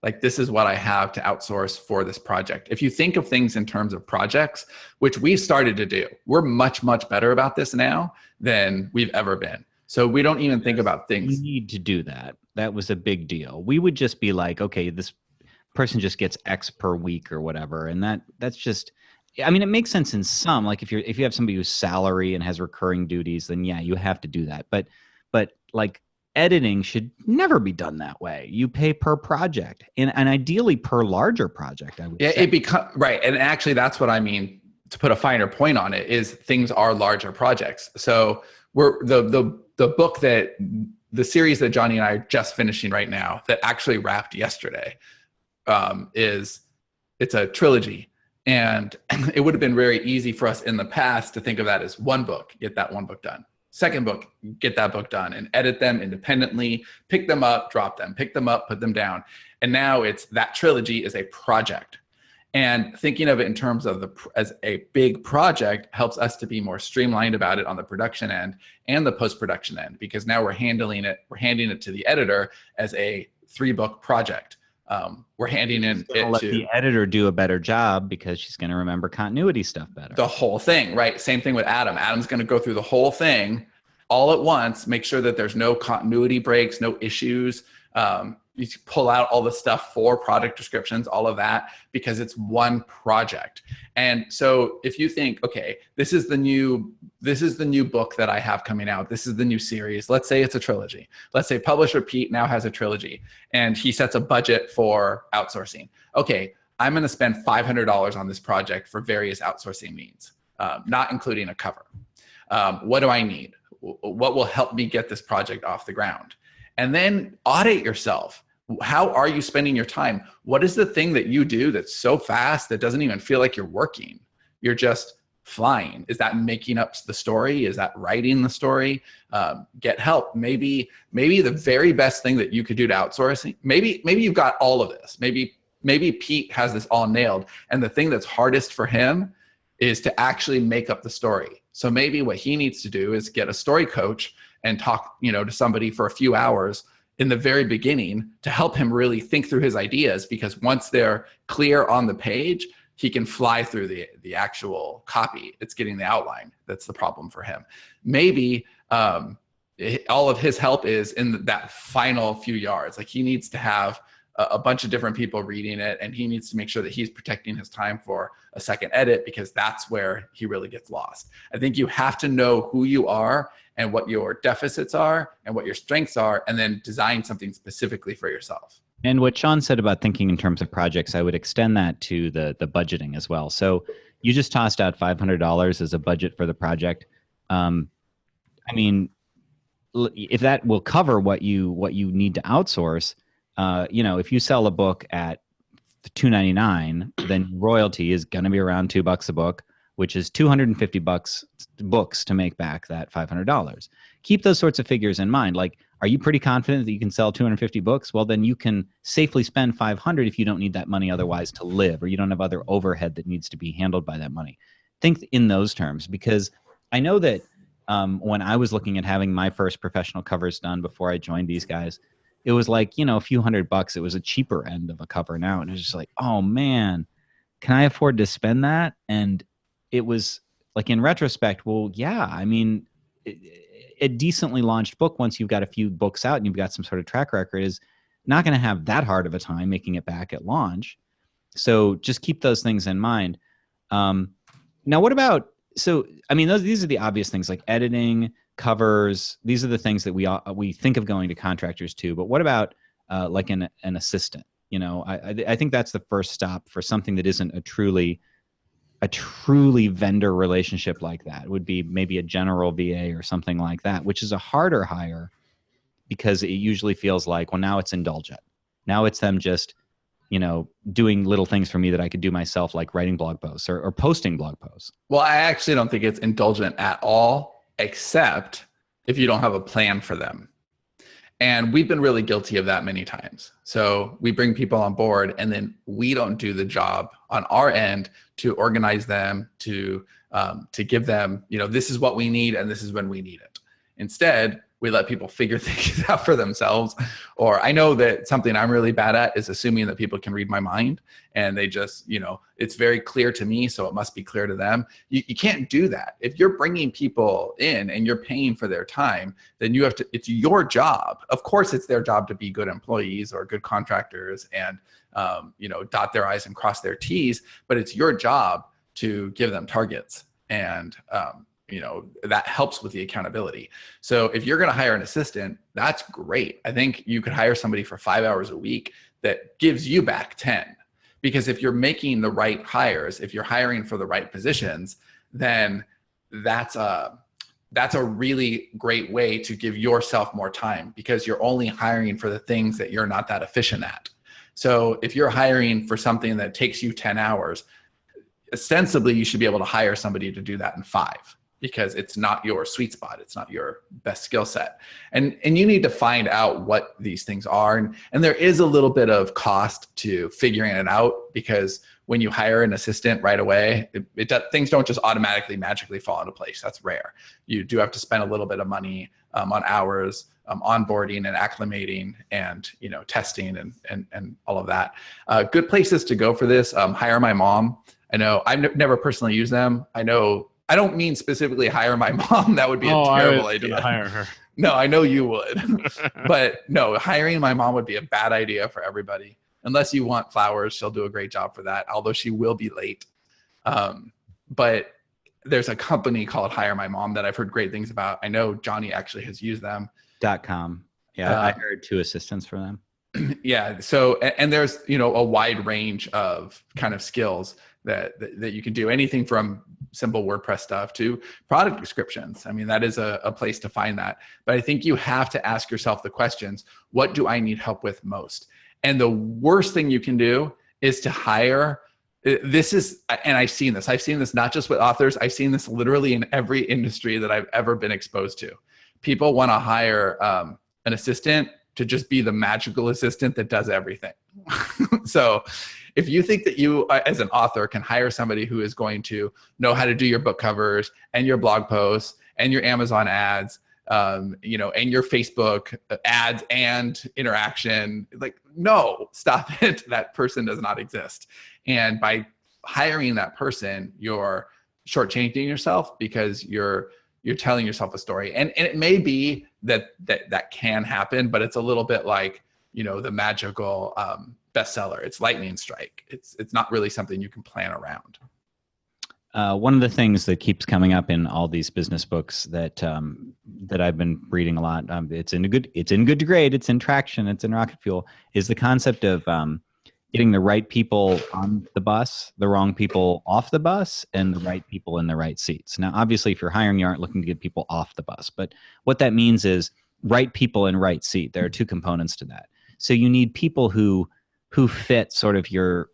Speaker 1: Like, this is what I have to outsource for this project. If you think of things in terms of projects, which we've started to do, we're much, much better about this now than we've ever been. So we don't even think about things.
Speaker 2: You need to do that. That was a big deal. We would just be like, okay, this person just gets X per week or whatever. And that's just, I mean, it makes sense in some, like if you have somebody who's salary and has recurring duties, then yeah, you have to do that. But like, editing should never be done that way. You pay per project, and ideally per larger project, I would say.
Speaker 1: It right. And actually, that's what I mean, to put a finer point on it, is things are larger projects. So we're the book that the series that Johnny and I are just finishing right now, that actually wrapped yesterday, it's a trilogy. And it would have been very easy for us in the past to think of that as one book, get that one book done. Second book, get that book done, and edit them independently, pick them up, drop them, pick them up, put them down. And now it's that trilogy is a project. And thinking of it in terms of as a big project helps us to be more streamlined about it on the production end and the post-production end, because now we're handing it to the editor as a 3-book project. We're handing it
Speaker 2: let the editor do a better job because she's going to remember continuity stuff better.
Speaker 1: The whole thing, right? Same thing with Adam. Adam's going to go through the whole thing all at once, make sure that there's no continuity breaks, no issues. You pull out all the stuff for product descriptions, all of that, because it's one project. And so if you think, okay, this is the new book that I have coming out. This is the new series. Let's say it's a trilogy. Let's say publisher Pete now has a trilogy and he sets a budget for outsourcing. Okay, I'm going to spend $500 on this project for various outsourcing needs, not including a cover. What do I need? What will help me get this project off the ground? And then audit yourself. How are you spending your time? What is the thing that you do that's so fast that doesn't even feel like you're working? You're just flying. Is that making up the story? Is that writing the story? Get help. Maybe the very best thing that you could do to outsourcing, maybe you've got all of this. Maybe Pete has this all nailed. And the thing that's hardest for him is to actually make up the story. So maybe what he needs to do is get a story coach and talk, to somebody for a few hours in the very beginning to help him really think through his ideas, because once they're clear on the page, he can fly through the actual copy. It's getting the outline that's the problem for him. Maybe all of his help is in that final few yards. Like, he needs to have a bunch of different people reading it, and he needs to make sure that he's protecting his time for a second edit, because that's where he really gets lost. I think you have to know who you are and what your deficits are and what your strengths are, and then design something specifically for yourself.
Speaker 2: And what Sean said about thinking in terms of projects, I would extend that to the budgeting as well. So you just tossed out $500 as a budget for the project. I mean, if that will cover what you need to outsource, if you sell a book at $2.99, then royalty is going to be around $2 a book, which is $250 books to make back that $500. Keep those sorts of figures in mind. Like, are you pretty confident that you can sell 250 books? Well, then you can safely spend 500 if you don't need that money otherwise to live, or you don't have other overhead that needs to be handled by that money. Think in those terms, because I know that when I was looking at having my first professional covers done before I joined these guys, it was like, a few $100. It was a cheaper end of a cover now. And it was just like, oh man, can I afford to spend that? And it was like, in retrospect, well, yeah, I mean, a decently launched book, once you've got a few books out and you've got some sort of track record, is not going to have that hard of a time making it back at launch. So just keep those things in mind. Now, what about, these are the obvious things like editing, covers. These are the things that we think of going to contractors to. But what about like an assistant? I think that's the first stop for something that isn't a truly vendor relationship like that. It would be maybe a general VA or something like that, which is a harder hire, because it usually feels like, well, now it's indulgent. Now it's them just, doing little things for me that I could do myself, like writing blog posts or posting blog posts.
Speaker 1: Well, I actually don't think it's indulgent at all, except if you don't have a plan for them. And we've been really guilty of that many times. So we bring people on board and then we don't do the job on our end to organize them, to give them, this is what we need and this is when we need it. Instead, we let people figure things out for themselves. Or I know that something I'm really bad at is assuming that people can read my mind, and they just, it's very clear to me, so it must be clear to them. You can't do that. If you're bringing people in and you're paying for their time, then it's your job. Of course, it's their job to be good employees or good contractors and, dot their I's and cross their T's, but it's your job to give them targets. And, that helps with the accountability. So if you're going to hire an assistant, that's great. I think you could hire somebody for 5 hours a week that gives you back 10. Because if you're making the right hires, if you're hiring for the right positions, then that's a really great way to give yourself more time, because you're only hiring for the things that you're not that efficient at. So if you're hiring for something that takes you 10 hours, ostensibly you should be able to hire somebody to do that in 5, because it's not your sweet spot. It's not your best skill set. And you need to find out what these things are. And there is a little bit of cost to figuring it out, because when you hire an assistant right away, things don't just automatically magically fall into place. That's rare. You do have to spend a little bit of money on hours, onboarding and acclimating and, testing and all of that. Good places to go for this, Hire My Mom. I know I've never personally used them. I don't mean specifically hire my mom. That would be a terrible idea.
Speaker 3: Hire her.
Speaker 1: No, I know you would. But no, hiring my mom would be a bad idea for everybody. Unless you want flowers, she'll do a great job for that, although she will be late. But there's a company called Hire My Mom that I've heard great things about. I know Johnny actually has used them.
Speaker 2: .com. Yeah, I hired 2 assistants for them.
Speaker 1: Yeah. So, and there's, a wide range of kind of skills that you can do, anything from simple WordPress stuff to product descriptions. I mean, that is a place to find that. But I think you have to ask yourself the questions, what do I need help with most? And the worst thing you can do is to hire. And I've seen this not just with authors, I've seen this literally in every industry that I've ever been exposed to. People want to hire an assistant to just be the magical assistant that does everything. So if you think that you, as an author, can hire somebody who is going to know how to do your book covers and your blog posts and your Amazon ads, and your Facebook ads and interaction, no, stop it. That person does not exist. And by hiring that person, you're shortchanging yourself, because you're telling yourself a story. And it may be that can happen, but it's a little bit like, the magical bestseller. It's lightning strike. It's not really something you can plan around.
Speaker 2: One of the things that keeps coming up in all these business books that I've been reading a lot, it's in Good to Great, it's in Traction, it's in Rocket Fuel, is the concept of getting the right people on the bus, the wrong people off the bus, and the right people in the right seats. Now, obviously, if you're hiring, you aren't looking to get people off the bus, but what that means is right people in right seat. There are 2 components to that. So you need people who fit sort of your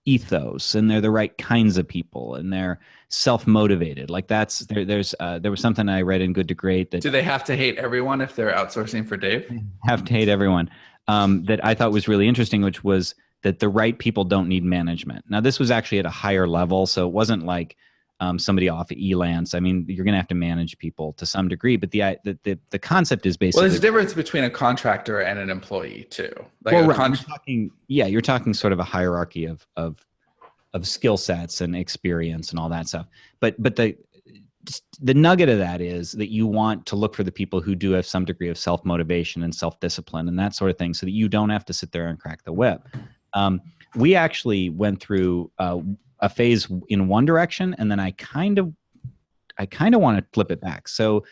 Speaker 2: ethos, and they're the right kinds of people, and they're self-motivated. Like there was something I read in Good to Great that—
Speaker 1: Do they have to hate everyone if they're outsourcing for Dave?
Speaker 2: Have to hate everyone. That I thought was really interesting, which was that the right people don't need management. Now, this was actually at a higher level, so it wasn't like somebody off of Elance. I mean, you're going to have to manage people to some degree, but the concept is basically—
Speaker 1: Well, there's a difference between a contractor and an employee too.
Speaker 2: You're talking sort of a hierarchy of skill sets and experience and all that stuff. But the nugget of that is that you want to look for the people who do have some degree of self-motivation and self-discipline and that sort of thing, so that you don't have to sit there and crack the whip. We actually went through a phase in one direction, and then I kind of want to flip it back. So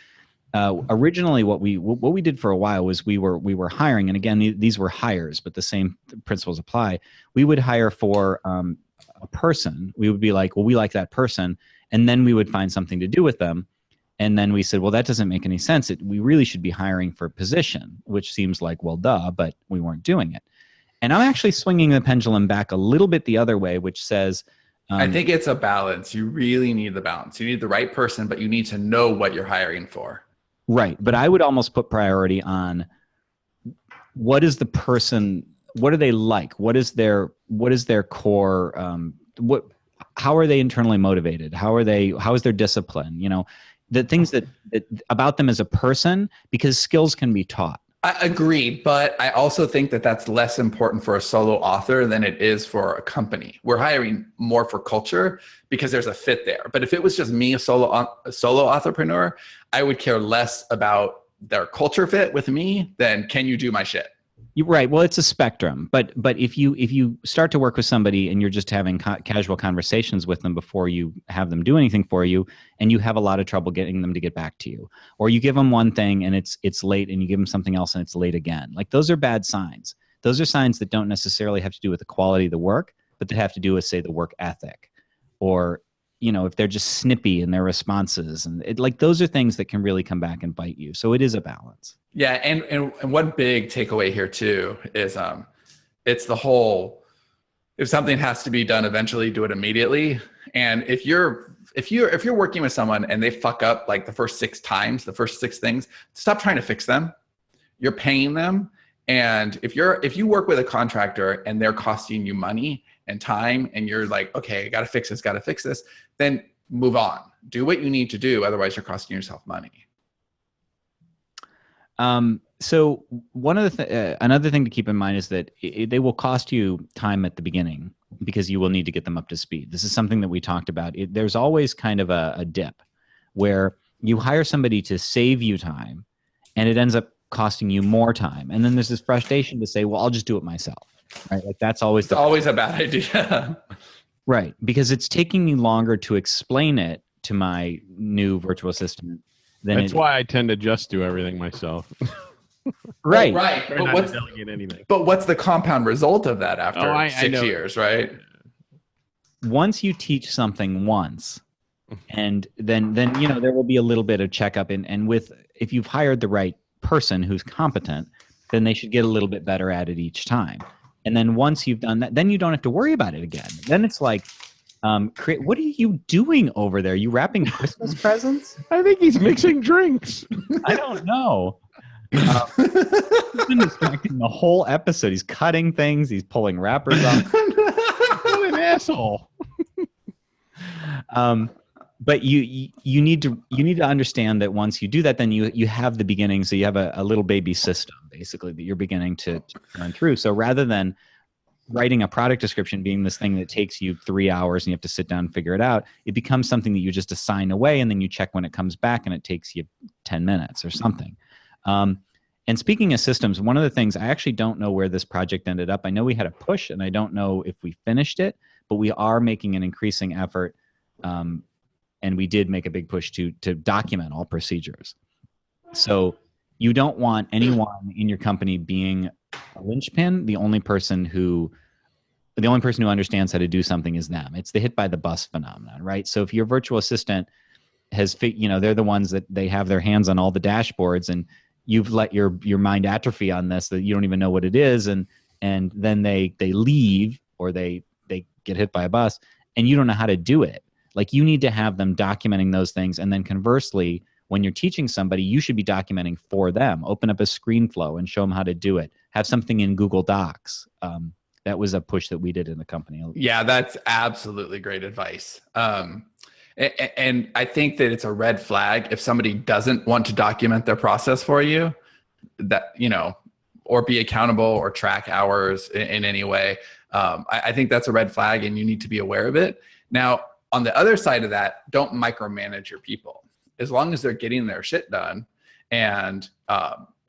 Speaker 2: originally what we did for a while was we were hiring, and again, these were hires, but the same principles apply. We would hire for a person. We would be like, well, we like that person, and then we would find something to do with them. And then we said, well, that doesn't make any sense. We really should be hiring for a position, which seems like, well, duh, but we weren't doing it. And I'm actually swinging the pendulum back a little bit the other way, which says—
Speaker 1: I think it's a balance. You really need the balance. You need the right person, but you need to know what you're hiring for.
Speaker 2: Right. But I would almost put priority on what is the person, what are they like? What is their core, how are they internally motivated? How is their discipline? the things that about them as a person, because skills can be taught.
Speaker 1: I agree, but I also think that that's less important for a solo author than it is for a company. We're hiring more for culture because there's a fit there. But if it was just me, a solo entrepreneur, I would care less about their culture fit with me than can you do my shit.
Speaker 2: You're right. Well, it's a spectrum, but if you start to work with somebody and you're just having casual conversations with them before you have them do anything for you, and you have a lot of trouble getting them to get back to you, or you give them one thing and it's late, and you give them something else and it's late again, like those are bad signs. Those are signs that don't necessarily have to do with the quality of the work, but that have to do with, say, the work ethic, or if they're just snippy in their responses, and like those are things that can really come back and bite you. So it is a balance.
Speaker 1: Yeah, and one big takeaway here too is it's the whole, if something has to be done eventually, do it immediately. And if you're working with someone and they fuck up like the first 6 times, the first 6 things, stop trying to fix them. You're paying them. And if you work with a contractor and they're costing you money and time, and you're like, okay, I gotta fix this, then move on. Do what you need to do. Otherwise you're costing yourself money.
Speaker 2: So one of the another thing to keep in mind is that they will cost you time at the beginning because you will need to get them up to speed. This is something that we talked about. There's always kind of a dip where you hire somebody to save you time and it ends up costing you more time. And then there's this frustration to say, well, I'll just do it myself, right? Like that's always
Speaker 1: always a bad idea.
Speaker 2: Right. Because it's taking me longer to explain it to my new virtual assistant.
Speaker 3: That's why I tend to just do everything myself.
Speaker 2: Right.
Speaker 1: Right.
Speaker 3: But
Speaker 1: what's the compound result of that after 6 years, right?
Speaker 2: Once you teach something once, and then there will be a little bit of checkup, and if you've hired the right person who's competent, then they should get a little bit better at it each time. And then once you've done that, then you don't have to worry about it again. Then it's like, what are you doing over there? You wrapping Christmas presents?
Speaker 3: I think he's mixing drinks.
Speaker 2: I don't know. He's been distracting the whole episode. He's cutting things. He's pulling wrappers off.
Speaker 3: What an asshole.
Speaker 2: But you need to understand that once you do that, then you have the beginning. So you have a little baby system basically that you're beginning to run through. So rather than writing a product description being this thing that takes you 3 hours and you have to sit down and figure it out, it becomes something that you just assign away, and then you check when it comes back and it takes you 10 minutes or something. And speaking of systems, one of the things, I actually don't know where this project ended up. I know we had a push and I don't know if we finished it, but we are making an increasing effort. And we did make a big push to document all procedures. So you don't want anyone in your company being a linchpin. The only person who understands how to do something is them. It's the hit by the bus phenomenon, right? So if your virtual assistant has, they're the ones that they have their hands on all the dashboards, and you've let your mind atrophy on this, that you don't even know what it is, and then they leave, or they get hit by a bus, and you don't know how to do it. Like, you need to have them documenting those things, and then conversely, when you're teaching somebody, you should be documenting for them. Open up a ScreenFlow and show them how to do it. Have something in Google Docs. That was a push that we did in the company.
Speaker 1: Yeah, that's absolutely great advice. And I think that it's a red flag if somebody doesn't want to document their process for you, that, or be accountable or track hours in any way. I think that's a red flag, and you need to be aware of it. Now, on the other side of that, don't micromanage your people. As long as they're getting their shit done and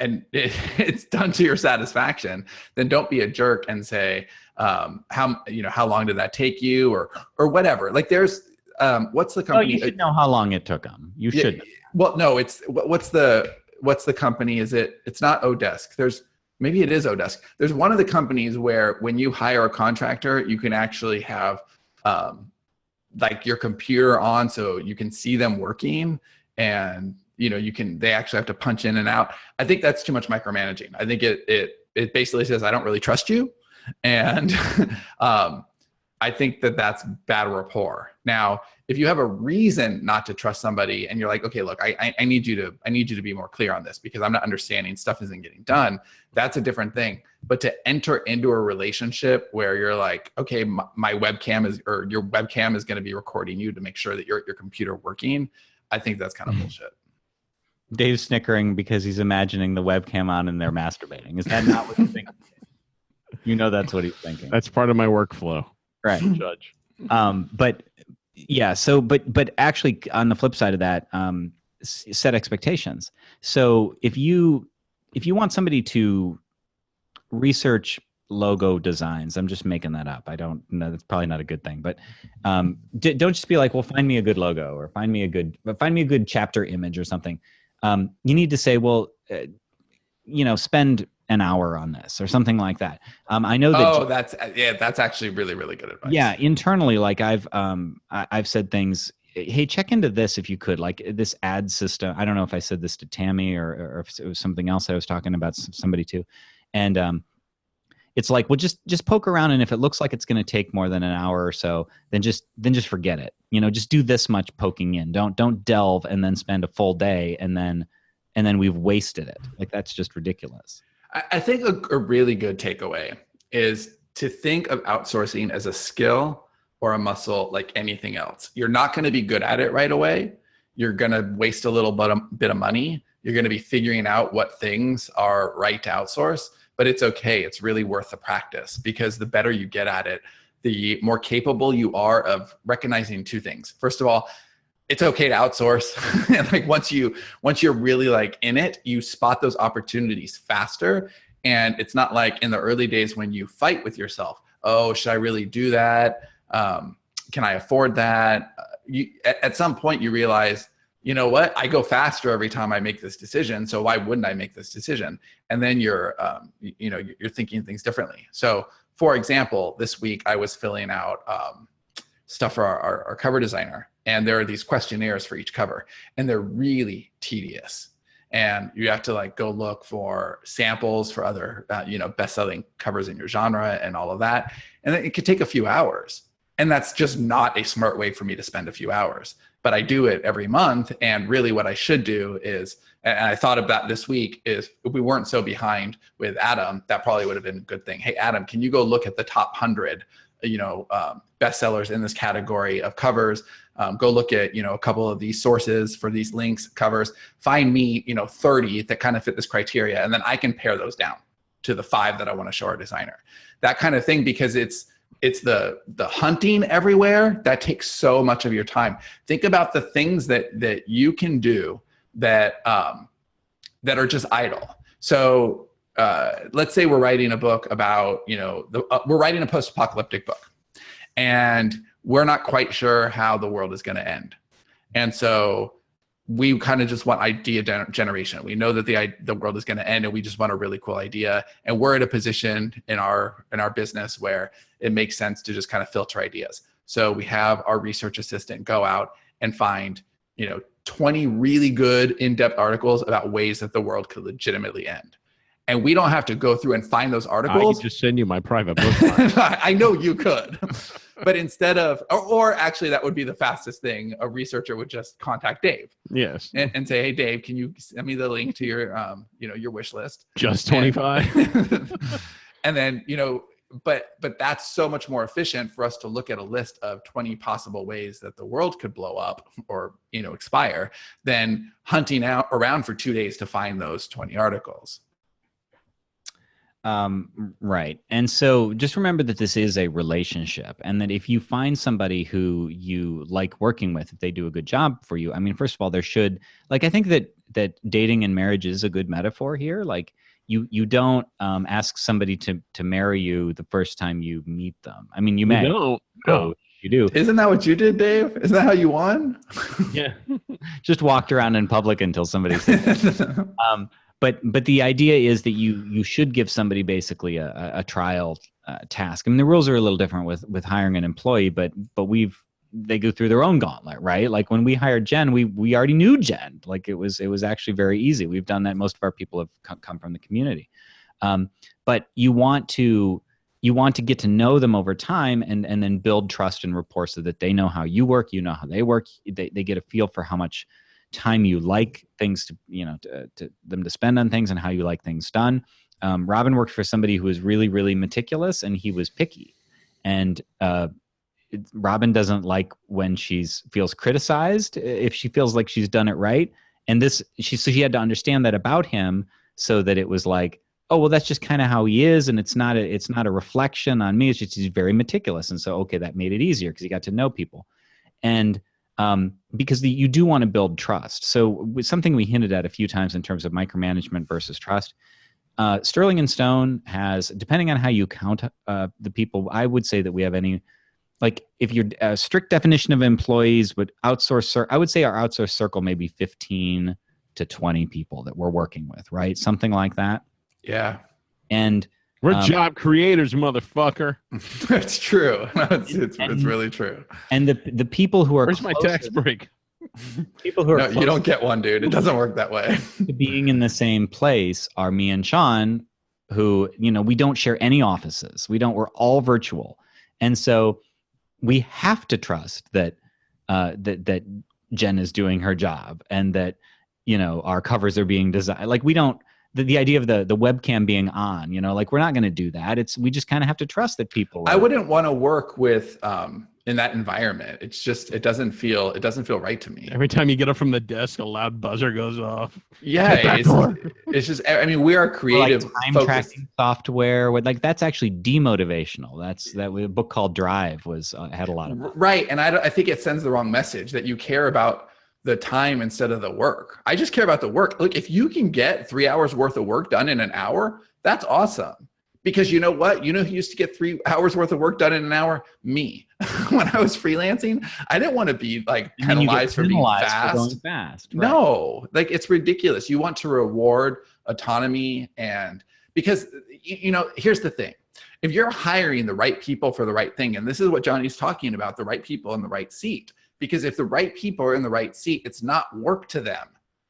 Speaker 1: it's done to your satisfaction, then don't be a jerk and say, how long did that take you, or whatever. Like, there's, what's the company?
Speaker 2: Oh, you should know how long it took them. You should.
Speaker 1: Yeah, well, no, it's what's the company? It's not Odesk. Maybe it is Odesk. There's one of the companies where when you hire a contractor, you can actually have like your computer on so you can see them working, and they actually have to punch in and out. I think that's too much micromanaging. I think it basically says, I don't really trust you. And I think that's bad rapport. Now, if you have a reason not to trust somebody and you're like, okay, look, I need you to be more clear on this because I'm not understanding, stuff isn't getting done, that's a different thing. But to enter into a relationship where you're like, okay, my webcam or your webcam is going to be recording you to make sure that your computer working, I think that's kind of bullshit.
Speaker 2: Dave's snickering because he's imagining the webcam on and they're masturbating. Is that not what you're thinking? You know that's what he's thinking.
Speaker 3: That's part of my workflow.
Speaker 2: Right.
Speaker 3: Judge.
Speaker 2: But yeah, so but actually on the flip side of that, set expectations. So if you want somebody to research logo designs, I'm just making that up. I don't know. That's probably not a good thing, but don't just be like, well, find me a good logo or find me a good chapter image or something. You need to say, well, spend an hour on this or something like that. I know that.
Speaker 1: That's actually really, really good advice.
Speaker 2: Yeah. Internally, like I've said things, hey, check into this if you could, like this ad system. I don't know if I said this to Tammy or if it was something else I was talking about somebody too. And, it's like, well, just poke around, and if it looks like it's going to take more than an hour or so, then just forget it. Just do this much poking in. Don't delve and then spend a full day and then we've wasted it. Like that's just ridiculous.
Speaker 1: I think a really good takeaway is to think of outsourcing as a skill or a muscle like anything else. You're not going to be good at it right away. You're going to waste a little bit of money. You're going to be figuring out what things are right to outsource. But it's okay. It's really worth the practice, because the better you get at it, the more capable you are of recognizing two things. First of all, it's okay to outsource. And like once you're really like in it, you spot those opportunities faster. And it's not like in the early days when you fight with yourself. Oh, should I really do that? Can I afford that? At some point you realize, you know what? I go faster every time I make this decision. So why wouldn't I make this decision? And then you're thinking things differently. So for example, this week I was filling out stuff for our cover designer, and there are these questionnaires for each cover, and they're really tedious. And you have to like go look for samples for other, best-selling covers in your genre and all of that. And it could take a few hours. And that's just not a smart way for me to spend a few hours. But I do it every month. And really what I should do is, and I thought about this week, is if we weren't so behind with Adam, that probably would have been a good thing. Hey, Adam, can you go look at the top 100, bestsellers in this category of covers? Go look at, a couple of these sources for these links, covers, find me, 30 that kind of fit this criteria. And then I can pare those down to the 5 that I want to show our designer. That kind of thing, because it's the hunting everywhere that takes so much of your time. Think about the things that you can do that are just idle. So let's say we're writing a book about, we're writing a post-apocalyptic book, and we're not quite sure how the world is going to end. And so we kind of just want idea generation. We know that the world is going to end, and we just want a really cool idea. And we're at a position in our business where it makes sense to just kind of filter ideas. So we have our research assistant go out and find, 20 really good in-depth articles about ways that the world could legitimately end. And we don't have to go through and find those articles.
Speaker 3: I could just send you my private bookmark.
Speaker 1: I know you could. But instead of, or actually that would be the fastest thing, a researcher would just contact Dave.
Speaker 3: Yes.
Speaker 1: And say, hey, Dave, can you send me the link to your, your wish list?
Speaker 3: Just 25.
Speaker 1: And then, but that's so much more efficient for us to look at a list of 20 possible ways that the world could blow up or, expire than hunting around for 2 days to find those 20 articles.
Speaker 2: Right. And so just remember that this is a relationship, and that if you find somebody who you like working with, if they do a good job for you, I mean, first of all, there should, like, I think that dating and marriage is a good metaphor here. Like you don't ask somebody to marry you the first time you meet them. I mean, you may.
Speaker 3: No.
Speaker 2: You do.
Speaker 1: Isn't that what you did, Dave? Isn't that how you won?
Speaker 3: Yeah.
Speaker 2: Just walked around in public until somebody said But the idea is that you should give somebody basically a trial task. I mean, the rules are a little different with hiring an employee, but they go through their own gauntlet, right? Like when we hired Jen, we already knew Jen. Like it was actually very easy. We've done that. Most of our people have come from the community. But you want to get to know them over time and then build trust and rapport so that they know how you work, you know how they work. They get a feel for how much time you like things to them to spend on things and how you like things done. Robin worked for somebody who was really, really meticulous, and he was picky. And Robin doesn't like when feels criticized if she feels like she's done it right. And she had to understand that about him, so that it was like, oh, well, that's just kind of how he is, and it's not a reflection on me. It's just he's very meticulous, and so okay, that made it easier because he got to know people, and because you do want to build trust. So something we hinted at a few times in terms of micromanagement versus trust. Sterling and Stone has, depending on how you count the people, I would say that we have like if you're a strict definition of employees would outsource, I would say our outsource circle maybe 15 to 20 people that we're working with, right? Something like that.
Speaker 1: Yeah.
Speaker 2: And
Speaker 3: we're job creators, motherfucker.
Speaker 1: It's true. It's really true.
Speaker 2: And the people who are
Speaker 3: where's my tax break?
Speaker 2: People who are
Speaker 1: you don't get one, dude. It doesn't work that way.
Speaker 2: Being in the same place are me and Sean, who, we don't share any offices. We're all virtual. And so we have to trust that that Jen is doing her job, and that, our covers are being designed. Like we don't, the idea of the webcam being on, like we're not going to do that. We just kind of have to trust that people.
Speaker 1: I wouldn't want to work with, in that environment. It's just, it doesn't feel right to me.
Speaker 3: Every time you get up from the desk, a loud buzzer goes off.
Speaker 1: Yeah. It's just, I mean, we are creative.
Speaker 2: Like time tracking software with that's actually demotivational. A book called Drive had a lot of that.
Speaker 1: Right. And I think it sends the wrong message that you care about the time instead of the work. I just care about the work. Look, if you can get 3 hours worth of work done in an hour, that's awesome. Because you know what? You know who used to get 3 hours worth of work done in an hour? Me. When I was freelancing, I didn't want to be like penalized for being fast.
Speaker 2: Going fast. Right.
Speaker 1: No, like it's ridiculous. You want to reward autonomy, and because here's the thing. If you're hiring the right people for the right thing, and this is what Johnny's talking about, the right people in the right seat, because if the right people are in the right seat, it's not work to them.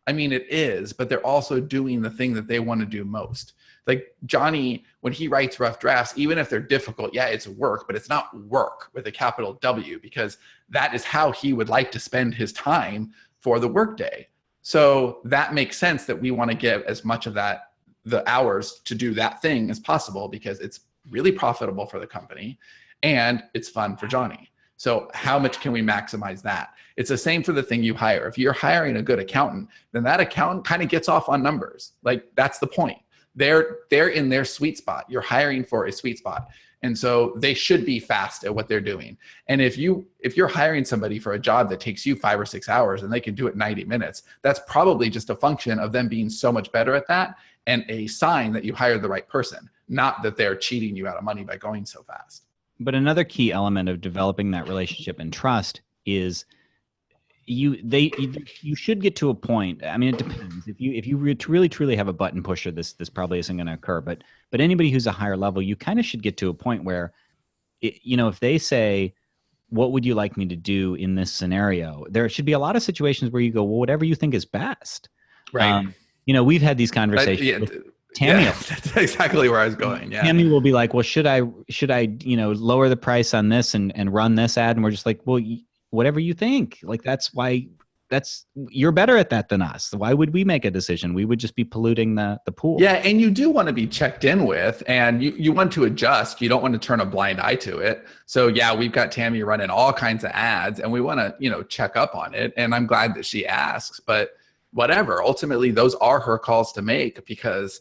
Speaker 1: I mean, it is, but they're also doing the thing that they want to do most. Like Johnny, when he writes rough drafts, even if they're difficult, yeah, it's work, but it's not work with a capital W, because that is how he would like to spend his time for the workday. So that makes sense that we want to give as much of the hours to do that thing as possible, because it's really profitable for the company and it's fun for Johnny. So how much can we maximize that? It's the same for the thing you hire. If you're hiring a good accountant, then that accountant kind of gets off on numbers. Like that's the point. They're in their sweet spot. You're hiring for a sweet spot. And so they should be fast at what they're doing. And if you're hiring somebody for a job that takes you 5 or 6 hours and they can do it in 90 minutes, that's probably just a function of them being so much better at that, and a sign that you hired the right person, not that they're cheating you out of money by going so fast.
Speaker 2: But another key element of developing that relationship and trust is you should get to a point. I mean, it depends. If you really truly have a button pusher, this probably isn't going to occur. But anybody who's a higher level, you kind of should get to a point where, if they say, "What would you like me to do in this scenario?" There should be a lot of situations where you go, "Well, whatever you think is best."
Speaker 1: Right.
Speaker 2: We've had these conversations. Tammy,
Speaker 1: that's exactly where I was going. Yeah.
Speaker 2: Tammy will be like, "Well, should I lower the price on this and run this ad?" And we're just like, "Well, whatever you think." Like you're better at that than us. Why would we make a decision? We would just be polluting the pool.
Speaker 1: Yeah, and you do want to be checked in with, and you want to adjust. You don't want to turn a blind eye to it. So yeah, we've got Tammy running all kinds of ads, and we want to check up on it. And I'm glad that she asks, but whatever. Ultimately, those are her calls to make, because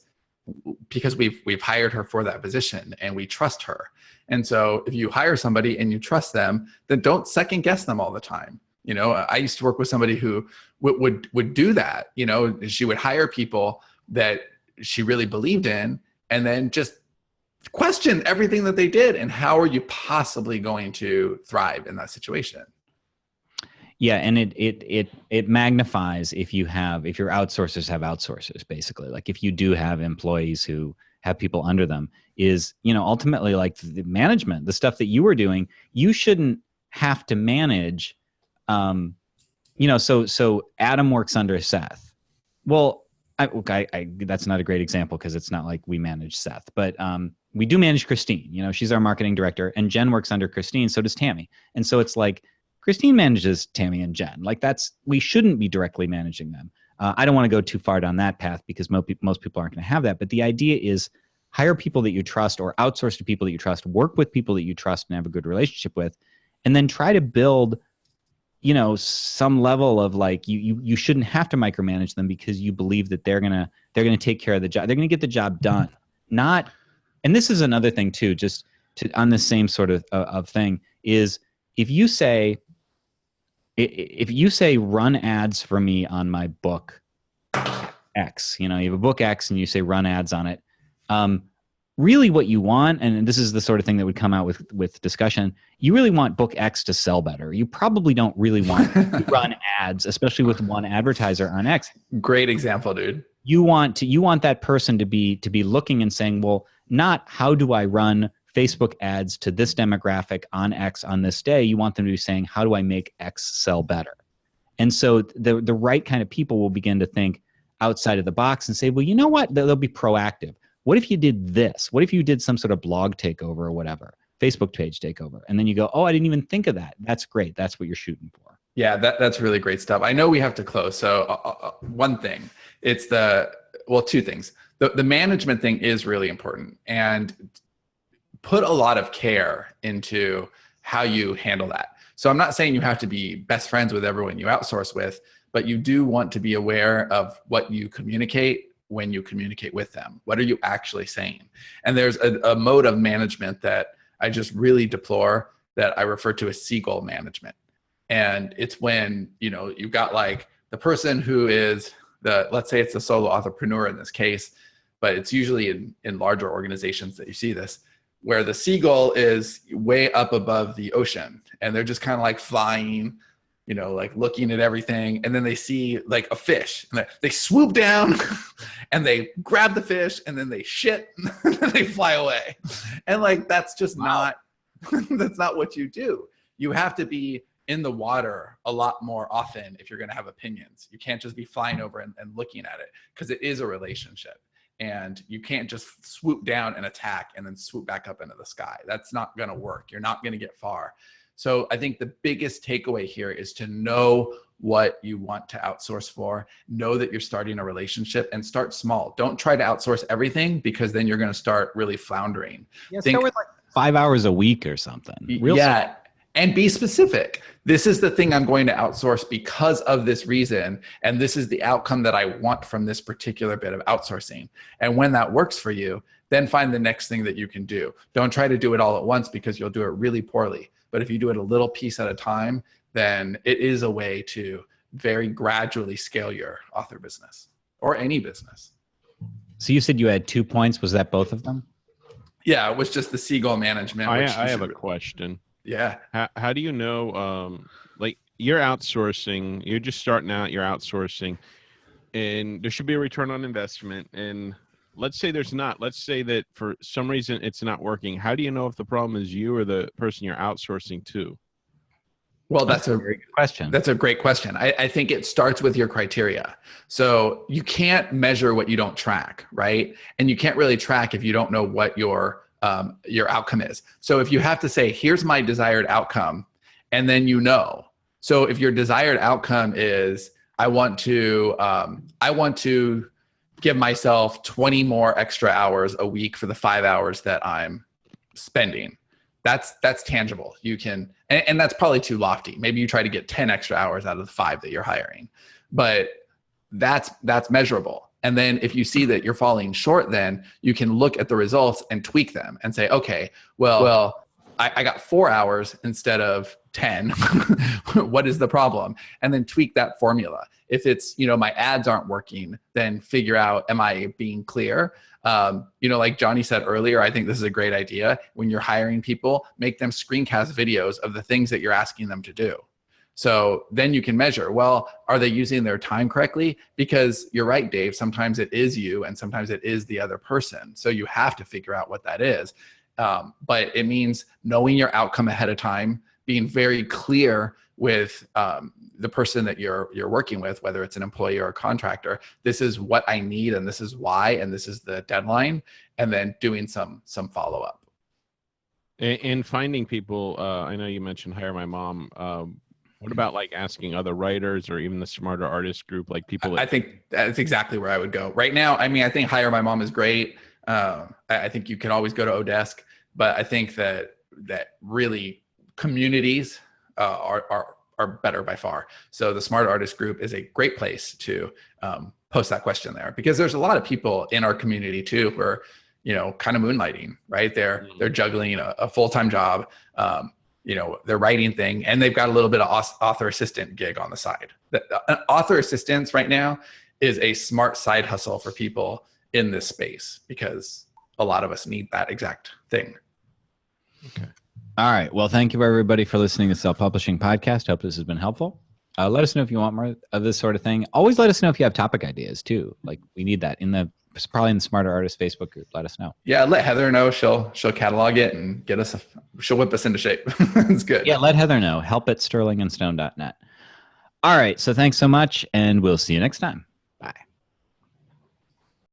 Speaker 1: we've hired her for that position and we trust her. And so if you hire somebody and you trust them, then don't second guess them all the time. I used to work with somebody who would do that. She would hire people that she really believed in, and then just question everything that they did. And how are you possibly going to thrive in that situation?
Speaker 2: Yeah, and it magnifies if your outsourcers have outsourcers, basically. Like if you do have employees who have people under them, is ultimately like the management, the stuff that you were doing, you shouldn't have to manage. So Adam works under Seth. Well, that's not a great example because it's not like we manage Seth, but we do manage Christine. She's our marketing director, and Jen works under Christine. So does Tammy, and so it's like, Christine manages Tammy and Jen. Like we shouldn't be directly managing them. I don't want to go too far down that path because most people aren't going to have that. But the idea is hire people that you trust, or outsource to people that you trust, work with people that you trust and have a good relationship with, and then try to build, you know, some level of like, you shouldn't have to micromanage them because you believe that they're gonna take care of the job. They're gonna get the job done. Not, and this is another thing too, just to, on the same sort of thing, is if you say run ads for me on my book X, you know, you have a book X and you say run ads on it. Really what you want, and this is the sort of thing that would come out with discussion, you really want book X to sell better. You probably don't really want to run ads, especially with one advertiser on X.
Speaker 1: Great example, dude.
Speaker 2: You want that person to be looking and saying, well, not how do I run Facebook ads to this demographic on X on this day. You want them to be saying, how do I make X sell better? And so the right kind of people will begin to think outside of the box and say, well, you know what? They'll be proactive. What if you did this? What if you did some sort of blog takeover or whatever, Facebook page takeover? And then you go, oh, I didn't even think of that. That's great. That's what you're shooting for.
Speaker 1: Yeah, that's really great stuff. I know we have to close. So one thing, it's two things. The management thing is really important, and put a lot of care into how you handle that. So I'm not saying you have to be best friends with everyone you outsource with, but you do want to be aware of what you communicate when you communicate with them. What are you actually saying? And there's a mode of management that I just really deplore that I refer to as seagull management. And it's when, you know, you've got like the person who is let's say it's a solo entrepreneur in this case, but it's usually in larger organizations that you see this, where the seagull is way up above the ocean and they're just kind of like flying, you know, like looking at everything. And then they see like a fish and they swoop down and they grab the fish and then they shit and then they fly away. And like, that's just that's not what you do. You have to be in the water a lot more often if you're going to have opinions. You can't just be flying over and looking at it, because it is a relationship. And you can't just swoop down and attack and then swoop back up into the sky. That's not going to work. You're not going to get far. So I think the biggest takeaway here is to know what you want to outsource for, know that you're starting a relationship, and start small. Don't try to outsource everything, because then you're going to start really floundering.
Speaker 2: Yeah, start with like 5 hours a week or something.
Speaker 1: Yeah. And be specific. This is the thing I'm going to outsource because of this reason. And this is the outcome that I want from this particular bit of outsourcing. And when that works for you, then find the next thing that you can do. Don't try to do it all at once, because you'll do it really poorly. But if you do it a little piece at a time, then it is a way to very gradually scale your author business or any business.
Speaker 2: So you said you had 2 points. Was that both of them?
Speaker 1: Yeah, it was just the seagull management.
Speaker 3: I have a question.
Speaker 1: Yeah.
Speaker 3: How do you know, like you're outsourcing, you're just starting out, you're outsourcing, and there should be a return on investment. And let's say there's not. Let's say that for some reason it's not working. How do you know if the problem is you or the person you're outsourcing to?
Speaker 1: Well, that's a
Speaker 2: very good question.
Speaker 1: That's a great question. I think it starts with your criteria. So you can't measure what you don't track, right? And you can't really track if you don't know what your outcome is. So if you have to say, here's my desired outcome, and then you know. So if your desired outcome is, I want to give myself 20 more extra hours a week for the 5 hours that I'm spending. That's tangible. You can, and that's probably too lofty. Maybe you try to get 10 extra hours out of the 5 that you're hiring, but that's measurable. And then if you see that you're falling short, then you can look at the results and tweak them and say, okay, well, I got 4 hours instead of 10. What is the problem? And then tweak that formula. If it's, you know, my ads aren't working, then figure out, am I being clear? You know, like Johnny said earlier, I think this is a great idea. When you're hiring people, make them screencast videos of the things that you're asking them to do. So then you can measure, well, are they using their time correctly? Because you're right, Dave, sometimes it is you and sometimes it is the other person. So you have to figure out what that is. But it means knowing your outcome ahead of time, being very clear with the person that you're working with, whether it's an employee or a contractor. This is what I need and this is why, and this is the deadline, and then doing some follow-up.
Speaker 3: And finding people, I know you mentioned Hire My Mom. What about like asking other writers or even the Smarter Artist group, like people?
Speaker 1: I think that's exactly where I would go. Right now, I mean, I think Hire My Mom is great. I think you can always go to Odesk, but I think that really communities are better by far. So the Smart Artist group is a great place to post that question there, because there's a lot of people in our community too who are, kind of moonlighting, right? They're juggling a full-time job, they're writing thing, and they've got a little bit of author assistant gig on the side. Author assistance right now is a smart side hustle for people in this space, because a lot of us need that exact thing.
Speaker 2: Okay. All right. Well, thank you everybody for listening to Self-Publishing Podcast. Hope this has been helpful. Let us know if you want more of this sort of thing. Always let us know if you have topic ideas too. Like, we need that probably in the Smarter Artist Facebook group. Let us know.
Speaker 1: Yeah, let Heather know. She'll catalog it and she'll whip us into shape. It's good.
Speaker 2: Yeah, let Heather know. Help@sterlingandstone.net. All right. So thanks so much, and we'll see you next time.